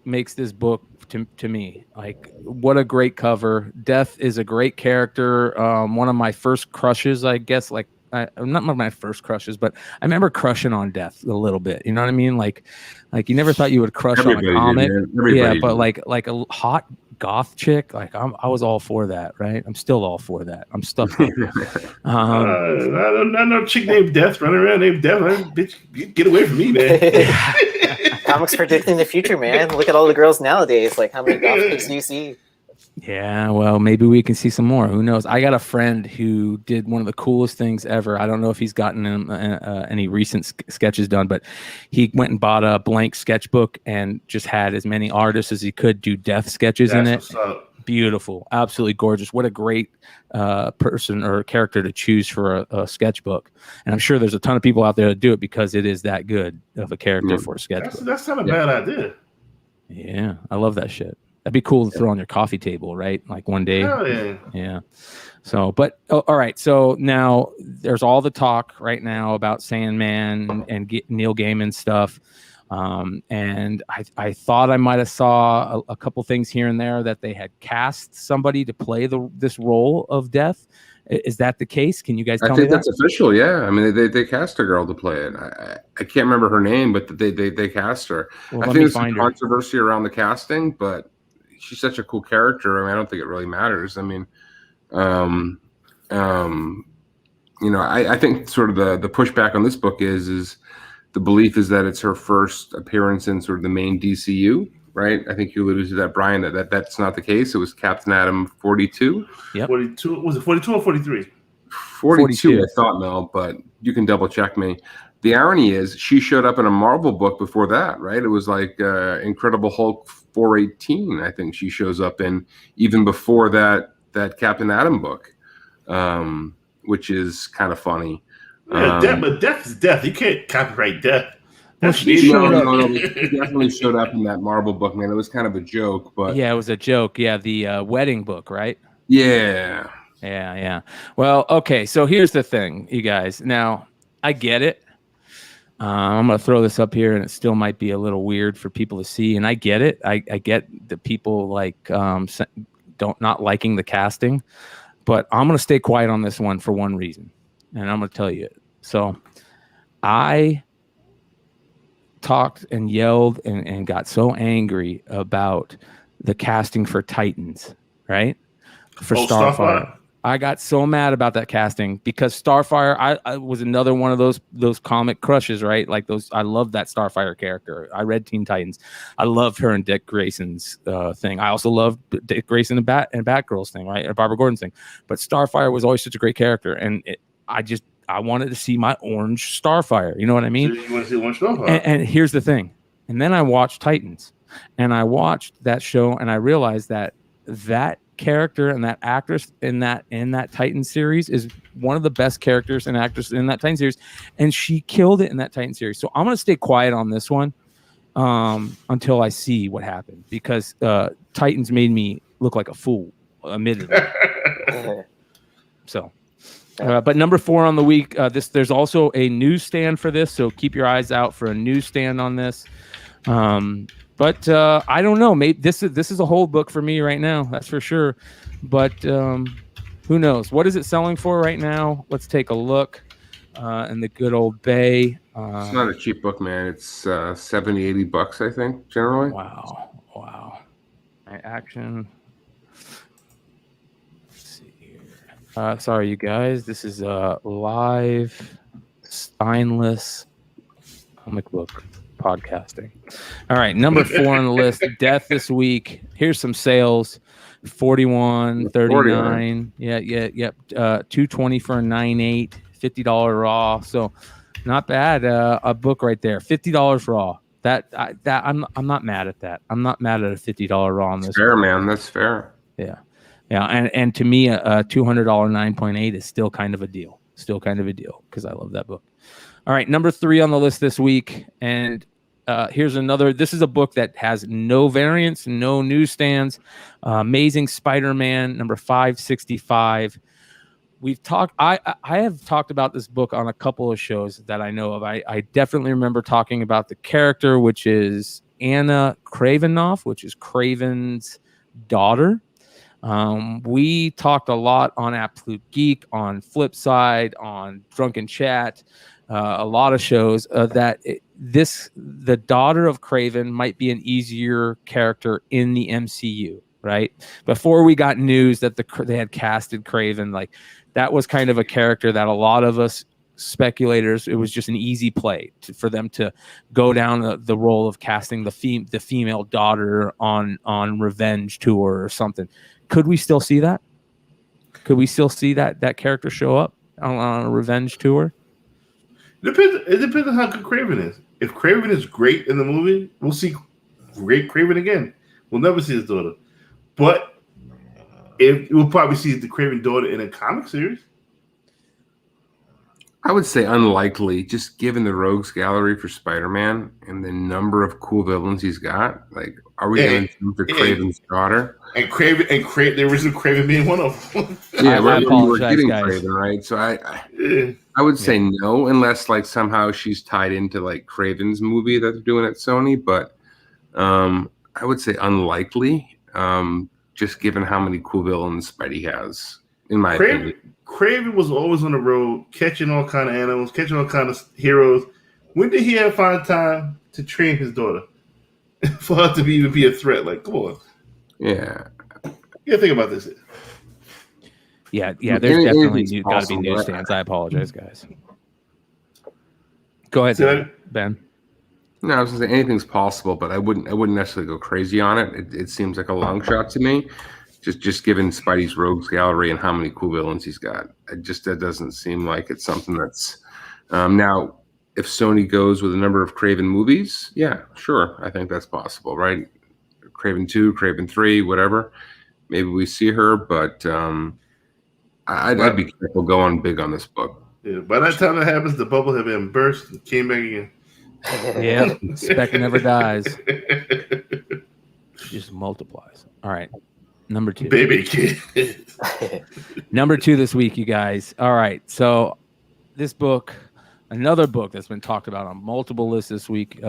A: makes this book to me like, what a great cover. Death is a great character. One of my first crushes, I guess. Like, not one of my first crushes, but I remember crushing on Death a little bit. You know what I mean? Like you never thought you would crush on a comic. Yeah, but like a hot goth chick, like I was all for that, right? I'm still all for that. I'm stuck.
C: No chick named Death running around named Death. Bitch, get away from me, man.
D: Comics predicting the future, man. Look at all the girls nowadays. Like, how many goth chicks do you see?
A: Yeah, well, maybe we can see some more. Who knows? I got a friend who did one of the coolest things ever. I don't know if he's gotten any recent sketches done, but he went and bought a blank sketchbook and just had as many artists as he could do Death sketches in it. Beautiful, absolutely gorgeous. What a great person or character to choose for a sketchbook. And I'm sure there's a ton of people out there that do it because it is that good of a character for a sketchbook.
C: That's not a bad idea.
A: Yeah, I love that shit. That'd be cool to throw on your coffee table, right? Like one day.
C: Oh,
A: yeah. So, but all right. So now there's all the talk right now about Sandman and Neil Gaiman stuff. And I thought I might have saw a couple things here and there that they had cast somebody to play this role of Death. Is that the case? Can you guys tell me that?
B: I think that's official. Yeah. I mean, they cast a girl to play it. I can't remember her name, but they cast her.
A: Well,
B: I think there's some controversy around the casting, but she's such a cool character. I mean, I don't think it really matters. I mean, I think sort of the pushback on this book is the belief is that it's her first appearance in sort of the main DCU, right? I think you alluded to that, Brian, that's not the case. It was Captain Atom 42.
A: Yep.
C: 42. Was it 42 or 43?
B: 42, I thought, Mel, but you can double check me. The irony is she showed up in a Marvel book before that, right? It was like Incredible Hulk 418, I think she shows up in, even before that Captain Atom book, which is kind of funny.
C: Yeah, but Death is Death. You can't copyright Death.
B: No, she definitely showed up in that Marvel book, man. It was kind of a joke, but
A: yeah, it was a joke. Yeah, the wedding book, right?
B: Yeah.
A: Yeah. Well, okay. So here's the thing, you guys. Now, I get it. I'm going to throw this up here, and it still might be a little weird for people to see. And I get it. I get that people like not liking the casting, but I'm going to stay quiet on this one for one reason, and I'm going to tell you. So I talked and yelled and got so angry about the casting for Titans, right? For Starfire. I got so mad about that casting because Starfire, I was another one of those comic crushes, right? Like those, I love that Starfire character. I read Teen Titans. I loved her and Dick Grayson's thing. I also loved Dick Grayson and Batgirl's thing, right? Or Barbara Gordon's thing. But Starfire was always such a great character, and I wanted to see my orange Starfire. You know what I mean?
C: So you want to see orange Starfire?
A: And here's the thing. And then I watched Titans, and I watched that show, and I realized that character and that actress in that Titan series is one of the best characters and actors in that Titan series, and she killed it in that Titan series. So I'm going to stay quiet on this one until I see what happened, because Titans made me look like a fool, admittedly. So but number 4 on the week, there's also a newsstand for this, so keep your eyes out for a newsstand on this. But I don't know. Maybe this is a whole book for me right now. That's for sure. But who knows? What is it selling for right now? Let's take a look in the good old Bay.
B: It's not a cheap book, man. It's $70-$80, I think, generally.
A: Wow. My action. Let's see here. Sorry, you guys. This is a live, spineless comic book podcasting. All right, number 4 on the list, Death this week. Here's some sales. 41, 39. Yeah. $220 for a 9.8, $50 raw. So not bad. A book right there. $50 raw. I'm not mad at that. I'm not mad at a $50 raw on this.
B: Fair, man. That's fair.
A: Yeah. And to me, a $200 9.8 is still kind of a deal. Because I love that book. All right, number 3 on the list this week, and here's another. This is a book that has no variants, no newsstands. Amazing Spider-Man, number 565. We've talked. I have talked about this book on a couple of shows that I know of. I definitely remember talking about the character, which is Anna Kravinoff, which is Kraven's daughter. We talked a lot on Absolute Geek, on Flipside, on Drunken Chat. A lot of shows that the daughter of Kraven might be an easier character in the MCU, right? Before we got news that they had casted Kraven, like that was kind of a character that a lot of us speculators, it was just an easy play for them to go down the role of casting the female daughter on Revenge Tour or something. Could we still see that? Could we still see that character show up on a Revenge Tour?
C: It depends on how good Kraven is. If Kraven is great in the movie, we'll see great Kraven again. We'll never see his daughter. But we'll probably see the Kraven daughter in a comic series.
B: I would say unlikely, just given the rogues gallery for Spider-Man and the number of cool villains he's got. Like, are we going to do Kraven's daughter?
C: And the original Kraven being one of them.
B: Yeah, we're getting Kraven, right? So I would say no, unless like somehow she's tied into like Kraven's movie that they're doing at Sony. But I would say unlikely, just given how many cool villains Spidey has, in my opinion.
C: Kraven was always on the road, catching all kind of animals, catching all kind of heroes. When did he ever find time to train his daughter for her to even be a threat? Like, come on.
B: Yeah.
C: You gotta think about this.
A: Yeah. There's definitely got to be newsstands. I apologize, guys. Go ahead, Ben.
B: No, I was going to say anything's possible, but I wouldn't necessarily go crazy on it. It seems like a long shot to me. Just given Spidey's rogues gallery and how many cool villains he's got, that doesn't seem like it's something that's now. If Sony goes with a number of Kraven movies, yeah, sure, I think that's possible, right? Kraven 2, Kraven 3, whatever. Maybe we see her, but I'd be careful going big on this book.
C: Yeah, by that time that happens, the bubble had been burst and came back again.
A: Yeah, spec never dies. It just multiplies. All right. Number 2.
C: Baby kid.
A: Number 2 this week, you guys. All right. So this book, another book that's been talked about on multiple lists this week.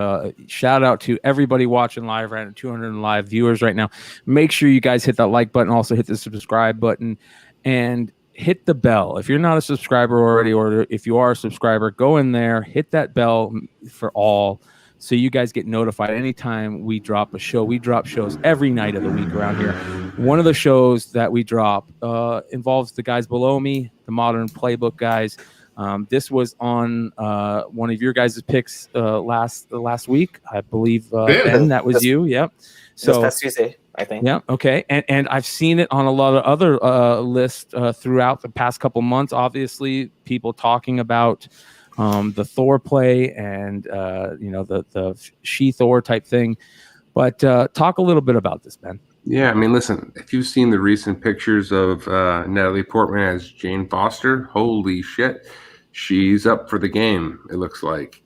A: Shout out to everybody watching live right now, 200 live viewers right now. Make sure you guys hit that like button. Also hit the subscribe button and hit the bell. If you're not a subscriber already, or if you are a subscriber, go in there, hit that bell for all, so you guys get notified anytime we drop a show. We drop shows every night of the week around here. One of the shows that we drop involves the guys below me, the Modern Playbook guys. This was on one of your guys' picks last week, I believe. Ben, that was you. Yep. So
D: this past Tuesday, I think.
A: Yeah. Okay. And I've seen it on a lot of other lists throughout the past couple months. Obviously, people talking about the Thor play and the She-Thor type thing. But talk a little bit about this, Ben.
B: Yeah, I mean, listen, if you've seen the recent pictures of Natalie Portman as Jane Foster, holy shit, she's up for the game, it looks like.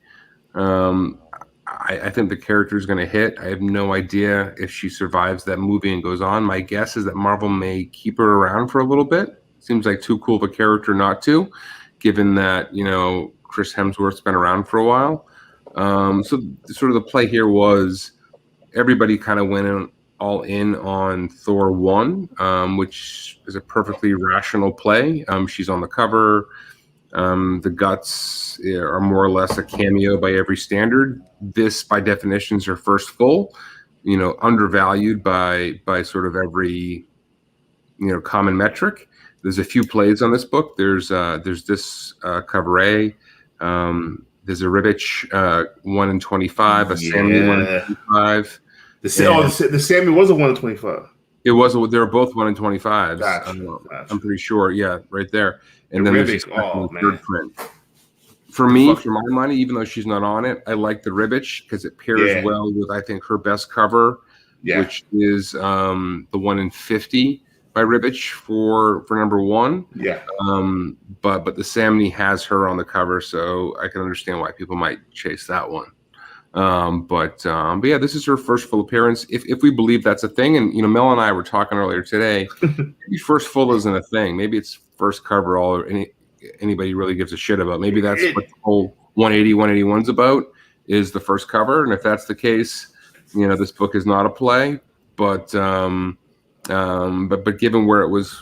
B: I think the character is going to hit. I have no idea if she survives that movie and goes on. My guess is that Marvel may keep her around for a little bit. Seems like too cool of a character not to, given that, Chris Hemsworth's been around for a while. So sort of the play here was everybody kind of went all in on Thor 1, which is a perfectly rational play. She's on the cover. The guts are more or less a cameo by every standard. This, by definition, is her first full, undervalued by sort of every, common metric. There's a few plays on this book. There's this cover A. There's a Rivich 1 in 25, a Sammy 1 in 25.
C: The Sammy was a 1 in 25.
B: It was. They were both 1 in 25s.
C: Gotcha.
B: I'm pretty sure. Yeah, right there. And
C: the
B: then
C: Rivich,
B: there's a third print. For me, for my money, even though she's not on it, I like the Rivich because it pairs well with, I think, her best cover, which is the 1 in 50 by Rivich for number 1.
C: Yeah.
B: But the Samney has her on the cover, so I can understand why people might chase that one. But yeah, this is her first full appearance. If we believe that's a thing, and Mel and I were talking earlier today, maybe first full isn't a thing. Maybe it's first cover all anybody really gives a shit about. Maybe that's what the whole 180, 181's about, is the first cover. And if that's the case, this book is not a play. But given where it was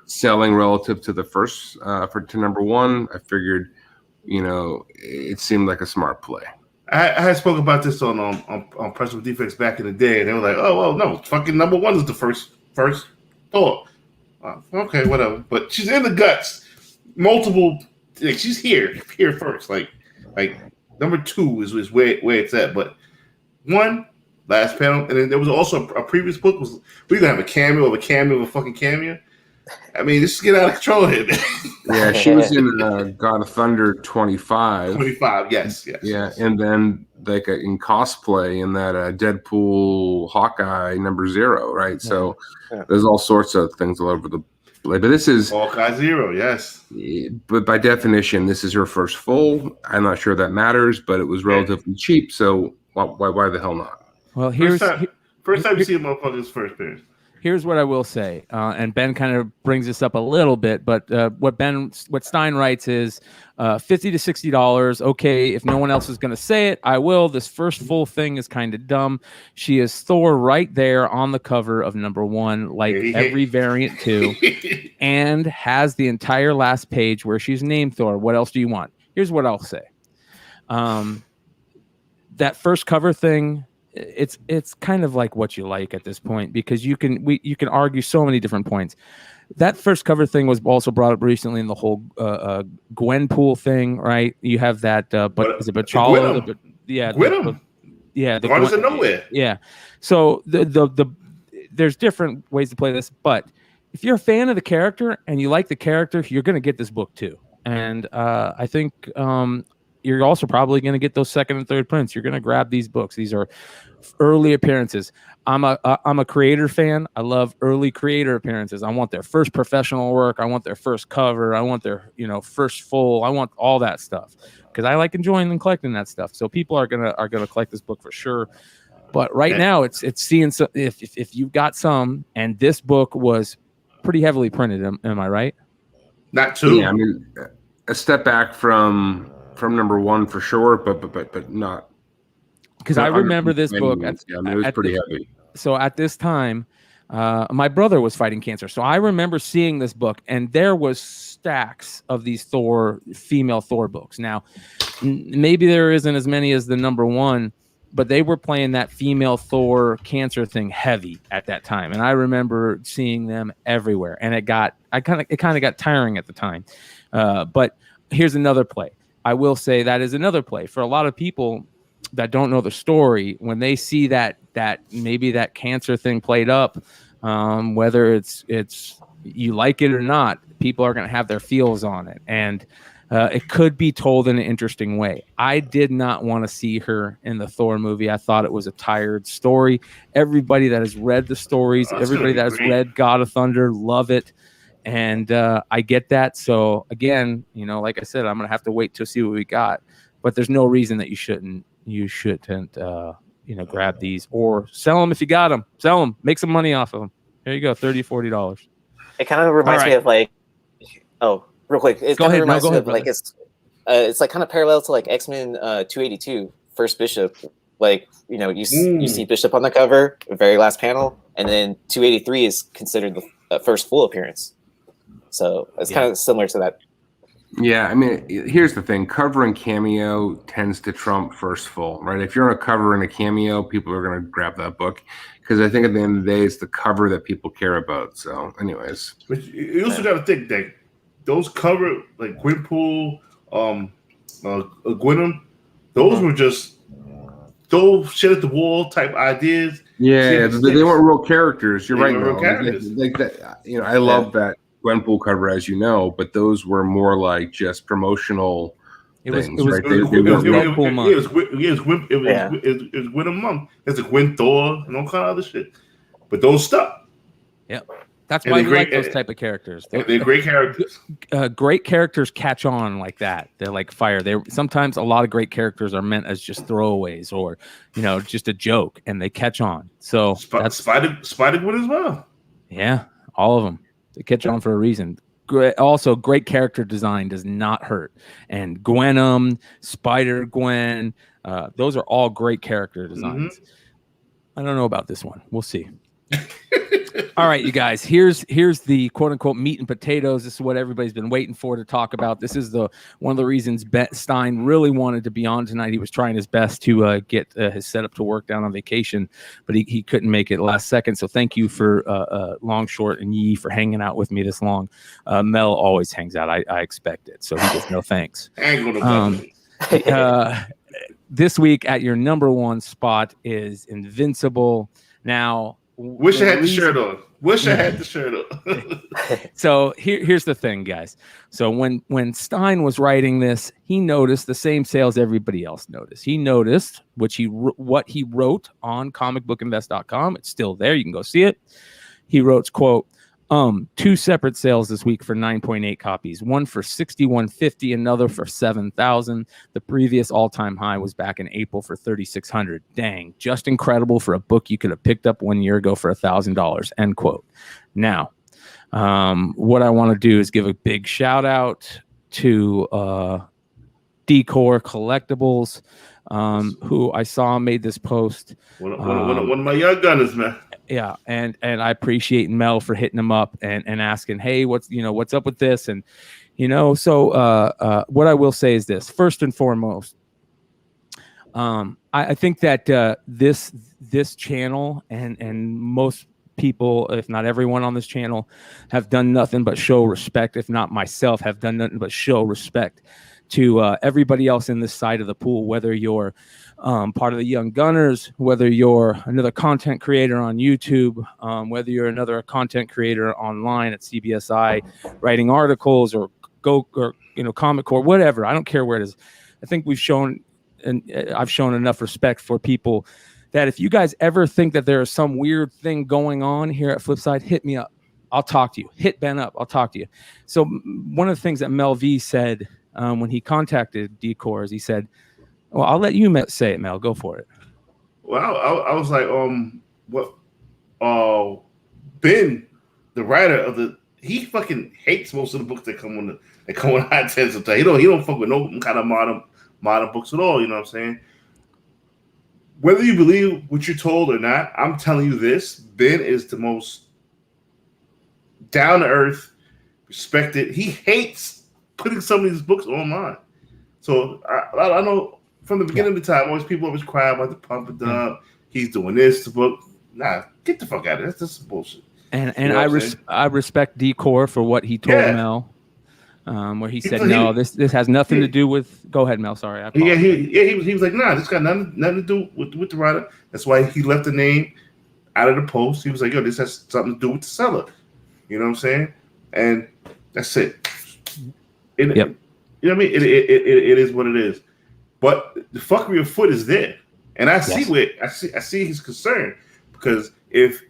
B: selling relative to the first to number 1, I figured, it seemed like a smart play.
C: I had spoken about this on Press with Defects back in the day, and they were like, "Oh well, no, fucking number 1 is the first Thor." Okay, whatever. But she's in the guts. Multiple, she's here first. Like number 2 is where it's at. But 1, last panel, and then there was also a previous book. We're gonna have a cameo of a fucking cameo. I mean, this is getting out of control here.
B: Yeah, she was in God of Thunder 25.
C: 25, yes.
B: Yeah, and then in cosplay in that Deadpool Hawkeye number 0, right? So there's all sorts of things all over the place. But this is
C: Hawkeye 0, yes.
B: But by definition, this is her first full. I'm not sure that matters, but it was relatively cheap. So why the hell not?
A: Well,
C: first time you see a motherfucker's first appearance.
A: Here's what I will say, and Ben kind of brings this up a little bit, but what Stein writes is $50 to $60. Okay, if no one else is going to say it, I will. This first full thing is kind of dumb. She is Thor right there on the cover of number 1, like every variant too, and has the entire last page where she's named Thor. What else do you want? Here's what I'll say. That first cover thing, it's kind of like what you like at this point, because you can argue so many different points. That first cover thing was also brought up recently in the whole Gwenpool thing, right? You have that, but is it Bachala?
C: Gwenum.
A: The
C: Gardens of Nowhere.
A: Yeah. So there's different ways to play this, but if you're a fan of the character and you like the character, you're going to get this book too. And I think you're also probably going to get those second and third prints. You're going to grab these books. These are early appearances. I'm a creator fan. I love early creator appearances. I want their first professional work. I want their first cover. I want their first full. I want all that stuff because I like enjoying and collecting that stuff. So people are gonna collect this book for sure. But right now, it's seeing some. If you've got some, and this book was pretty heavily printed, am I right?
C: Not too.
B: Yeah, I mean, a step back from number one for sure, but not.
A: Because I remember this book.
B: It was pretty heavy.
A: So at this time, my brother was fighting cancer. So I remember seeing this book, and there was stacks of these female Thor books. Now, maybe there isn't as many as the number one, but they were playing that female Thor cancer thing heavy at that time. And I remember seeing them everywhere. And it kind of got tiring at the time. But here's another play. I will say that is another play for a lot of people that don't know the story. When they see that maybe that cancer thing played up, whether it's you like it or not, people are going to have their feels on it. And it could be told in an interesting way. I did not want to see her in the Thor movie. I thought it was a tired story. Everybody that has read the stories, everybody that has read God of Thunder, love it. And I get that. So again, like I said, I'm going to have to wait to see what we got. But there's no reason that you shouldn't grab these or sell them if you got them. Sell them. Make some money off of them. Here you go, $30, $40.
D: It kind of reminds me of real quick. It kind of reminds me of it's like kind of parallel to like X-Men 282, First Bishop. Like, you see Bishop on the cover, very last panel, and then 283 is considered the first full appearance. So it's kind of similar to that.
B: Yeah, I mean, here's the thing. Cover and cameo tends to trump first full, right? If you're on a cover and a cameo, people are going to grab that book because I think at the end of the day, it's the cover that people care about. So anyways.
C: But you also got to think that those cover, like Gwenpool, Gwenum, those were just those shit at the wall type ideas.
B: Yeah, they weren't real characters. You're right.
C: Real characters.
B: Like that, I love that Gwenpool cover, as you know, but those were more like just promotional things. It was Gwen Month. There's a Gwen Thor and all kind of other shit. But those stuck.
A: Yeah. That's why we like those type of characters.
C: They're great characters.
A: Great characters catch on like that. They're like fire. Sometimes a lot of great characters are meant as just throwaways or, just a joke, and they catch on. So that's
C: Spider-Gwen as well.
A: Yeah, all of them. They catch on for a reason. Also, great character design does not hurt. And Gwenum, Spider-Gwen, those are all great character designs. Mm-hmm. I don't know about this one. We'll see. All right, you guys, here's the quote unquote meat and potatoes. This is what everybody's been waiting for to talk about. This is one of the reasons Stein really wanted to be on tonight. He was trying his best to get his setup to work down on vacation, but he couldn't make it last second. So thank you for Long, Short, and Yee for hanging out with me this long. Mel always hangs out. I expect it, so he gets no thanks. This week at your number one spot is Invincible. Now,
C: Wish I had the shirt on. I had the shirt on.
A: So here's the thing, guys. So when Stein was writing this, he noticed the same sales everybody else noticed. He noticed what he wrote on comicbookinvest.com. It's still there. You can go see it. He wrote, quote, 2 separate sales this week for 9.8 copies, one for $6,150, another for $7,000. The previous all-time high was back in April for $3,600. Dang, just incredible for a book you could have picked up 1 year ago for $1,000, end quote. Now, what I want to do is give a big shout out to Decor Collectibles, who I saw made this post.
C: One of my young gunners, man.
A: Yeah, and I appreciate Mel for hitting him up and asking, hey, what's up with this? And so what I will say is this: first and foremost, I think that this channel and most people, if not everyone on this channel, have done nothing but show respect. If not myself, have done nothing but show respect to everybody else in this side of the pool, whether you're part of the Young Gunners, whether you're another content creator on YouTube, whether you're another content creator online at CBSI, writing articles or Comic Core, whatever. I don't care where it is. I think we've shown, and I've shown enough respect for people that if you guys ever think that there is some weird thing going on here at Flipside, hit me up. I'll talk to you. Hit Ben up. I'll talk to you. So one of the things that Mel V said when he contacted Decor is he said, well, I'll let you say it, Mel. Go for it.
C: Well, I was like, what? Ben, the writer of he fucking hates most of the books that come on Hot 10 sometimes. He don't fuck with no kind of modern books at all. You know what I'm saying? Whether you believe what you're told or not, I'm telling you this: Ben is the most down to earth, respected. He hates putting some of these books online. So I know from the beginning of the time, people always cry about the pump and dump. He's doing this, the book. Nah, get the fuck out of it. That's bullshit.
A: And you know I respect Decor for what he told Mel, where he said, no, this has nothing to do with. Go ahead, Mel. Sorry.
C: He was like, nah, this got nothing to do with the writer. That's why he left the name out of the post. He was like, yo, this has something to do with the seller. You know what I'm saying? And that's it. You know what I mean? It is what it is. But the fuckery of foot is there, and I see his concern, because if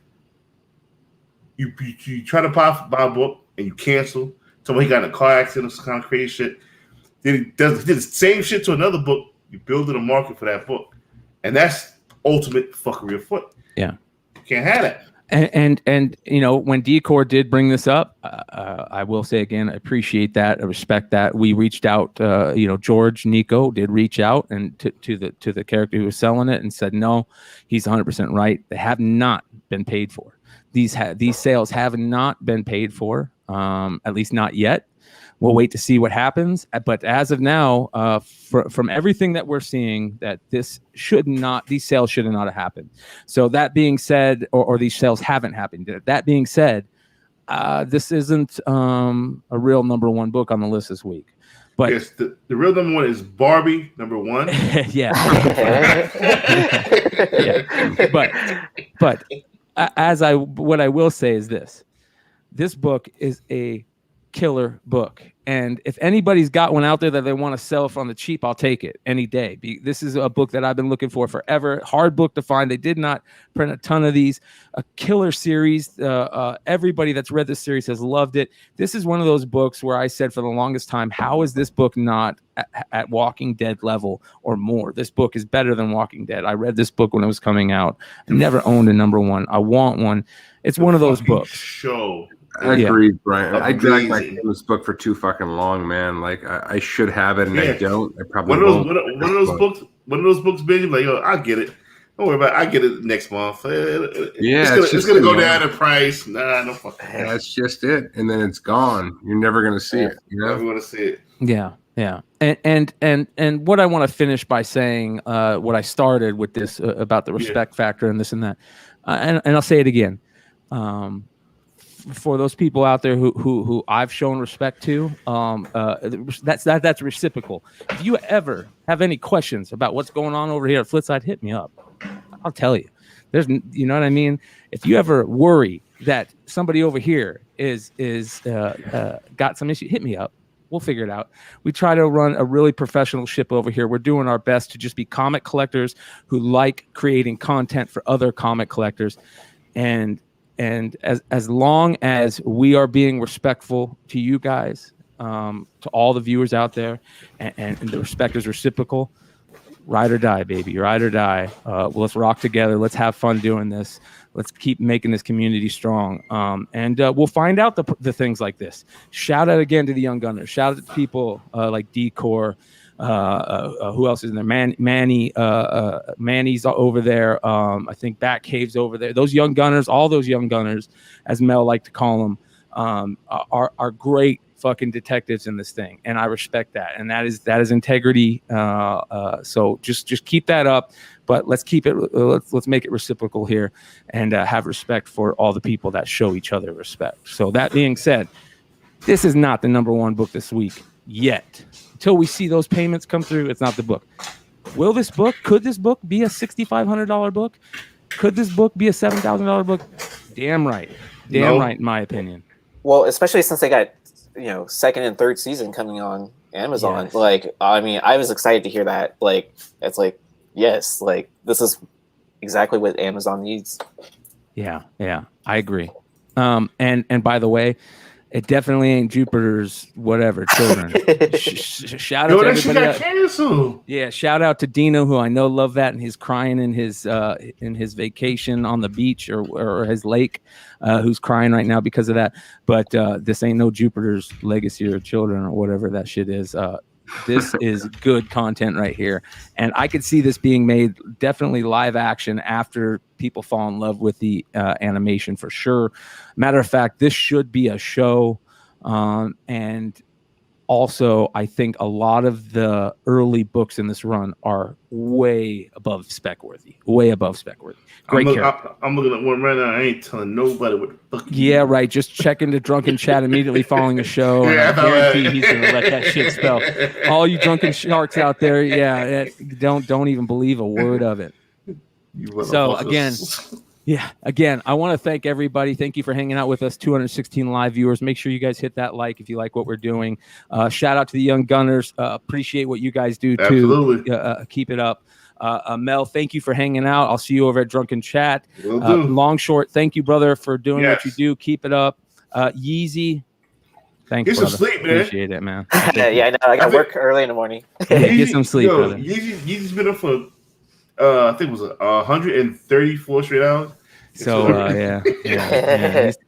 C: you try to buy a book and you cancel, somebody got in a car accident or some kind of crazy shit, then he did the same shit to another book. You build a market for that book, and that's ultimate fuckery of foot.
A: Yeah,
C: you can't have that.
A: And you know, when Decor did bring this up, I will say again, I appreciate that, I respect that. We reached out, you know, George Nico did reach out and to the character who was selling it and said, no, he's 100% right. They have not been paid for. These sales have not been paid for, at least not yet. We'll wait to see what happens. But as of now, from everything that we're seeing, that these sales should not have happened. So that being said, or these sales haven't happened. That being said, this isn't a real number one book on the list this week. But
C: yes, the real number one is Barbie #1.
A: Yeah. Yeah. But what I will say is this book is a killer book, and if anybody's got one out there that they want to sell from the cheap, I'll take it any day. This is a book that I've been looking for forever. Hard book to find. They did not print a ton of these. A killer series. Everybody that's read this series has loved it. This is one of those books where I said for the longest time, how is this book not at Walking Dead level or more? This book is better than Walking Dead. I read this book when it was coming out. I never owned a #1. I want one. It's one of those books.
B: I agree, Brian. I dragged my this book for too fucking long, man. Like I should have it, and I don't. I probably won't.
C: One of those books, baby. Like, yo, I'll get it. Don't worry about it. I get it next month. It's gonna go down in price. Nah, no fucking.
B: That's just it, and then it's gone. You're never gonna see it. You know,
C: never gonna see it.
A: Yeah. And what I want to finish by saying, what I started with this about the respect factor and this and that, and I'll say it again. For those people out there who I've shown respect to, that's reciprocal. If you ever have any questions about what's going on over here at Flipside, hit me up. I'll tell you. You know what I mean? If you ever worry that somebody over here is got some issue, hit me up. We'll figure it out. We try to run a really professional ship over here. We're doing our best to just be comic collectors who like creating content for other comic collectors, and as long as we are being respectful to you guys, to all the viewers out there, and the respect is reciprocal, ride or die, baby, ride or die. Let's rock together. Let's have fun doing this. Let's keep making this community strong. And we'll find out the things like this. Shout out again to the Young Gunners. Shout out to people like Decor. Who else is in there? Manny's over there. I think Batcave's over there. Those young gunners, all those young gunners, as Mel liked to call them, are great fucking detectives in this thing, and I respect that. And that is integrity. So just keep that up. But let's keep it. Let's make it reciprocal here, and have respect for all the people that show each other respect. So that being said, this is not the #1 book this week yet. Until we see those payments come through, it's not the book. Could this book be a $6,500 book? Could this book be a $7,000 book? Damn right, in my opinion.
D: Well, especially since they got, second and third season coming on Amazon. Yes. Like, I mean, I was excited to hear that. Like, it's like, yes, like this is exactly what Amazon needs.
A: Yeah, I agree. And by the way, It definitely ain't Jupiter's whatever children. Shout out to everybody.
C: Got canceled.
A: Yeah, shout out to Dino, who I know love that, and he's crying in his vacation on the beach or his lake, who's crying right now because of that. But this ain't no Jupiter's Legacy or Children or whatever that shit is. This is good content right here, and I could see this being made definitely live action after people fall in love with the animation for sure. Matter of fact, this should be a show, and also I think a lot of the early books in this run are way above spec worthy. Great character.
C: I'm looking at one right now. I ain't telling nobody what the fuck.
A: Yeah, right. Just check into Drunken Chat immediately following the show.
C: Yeah,
A: and I guarantee he's gonna let that shit spell. All you drunken sharks out there, don't even believe a word of it. So again, I want to thank everybody. Thank you for hanging out with us. 216 live viewers. Make sure you guys hit that like if you like what we're doing. Shout out to the young gunners. Appreciate what you guys do too.
C: Absolutely.
A: Keep it up. Mel, thank you for hanging out. I'll see you over at Drunken Chat. Long Short, thank you, brother, for doing what you do. Keep it up. Yeezy, thanks,
C: get
A: brother.
C: some sleep, man.
A: Appreciate it, man.
D: Yeah, I know. I got work early in the morning.
A: Get some sleep, brother.
C: Yeezy's been up for, I think it was 134 straight hours.
A: So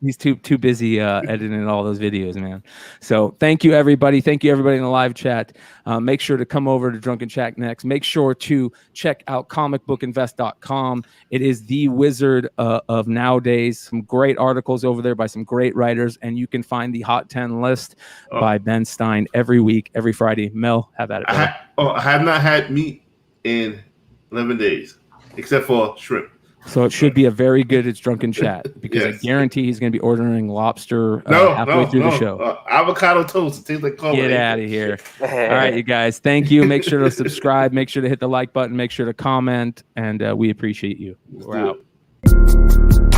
A: he's too busy editing all those videos, man. So thank you everybody in the live chat. Make sure to come over to Drunken Chat next. Make sure to check out comicbookinvest.com. It is the wizard of nowadays. Some great articles over there by some great writers, and you can find the Hot 10 list by Ben Stein every week, every Friday. Mel, have at it.
C: I have not had meat in 11 days, except for shrimp.
A: So it should be a very good It's Drunken Chat, because I guarantee he's going to be ordering lobster halfway through the show.
C: Avocado toast. It tastes like coffee.
A: Get out of here. All right, you guys. Thank you. Make sure to subscribe. Make sure to hit the like button. Make sure to comment. And we appreciate you. We're out.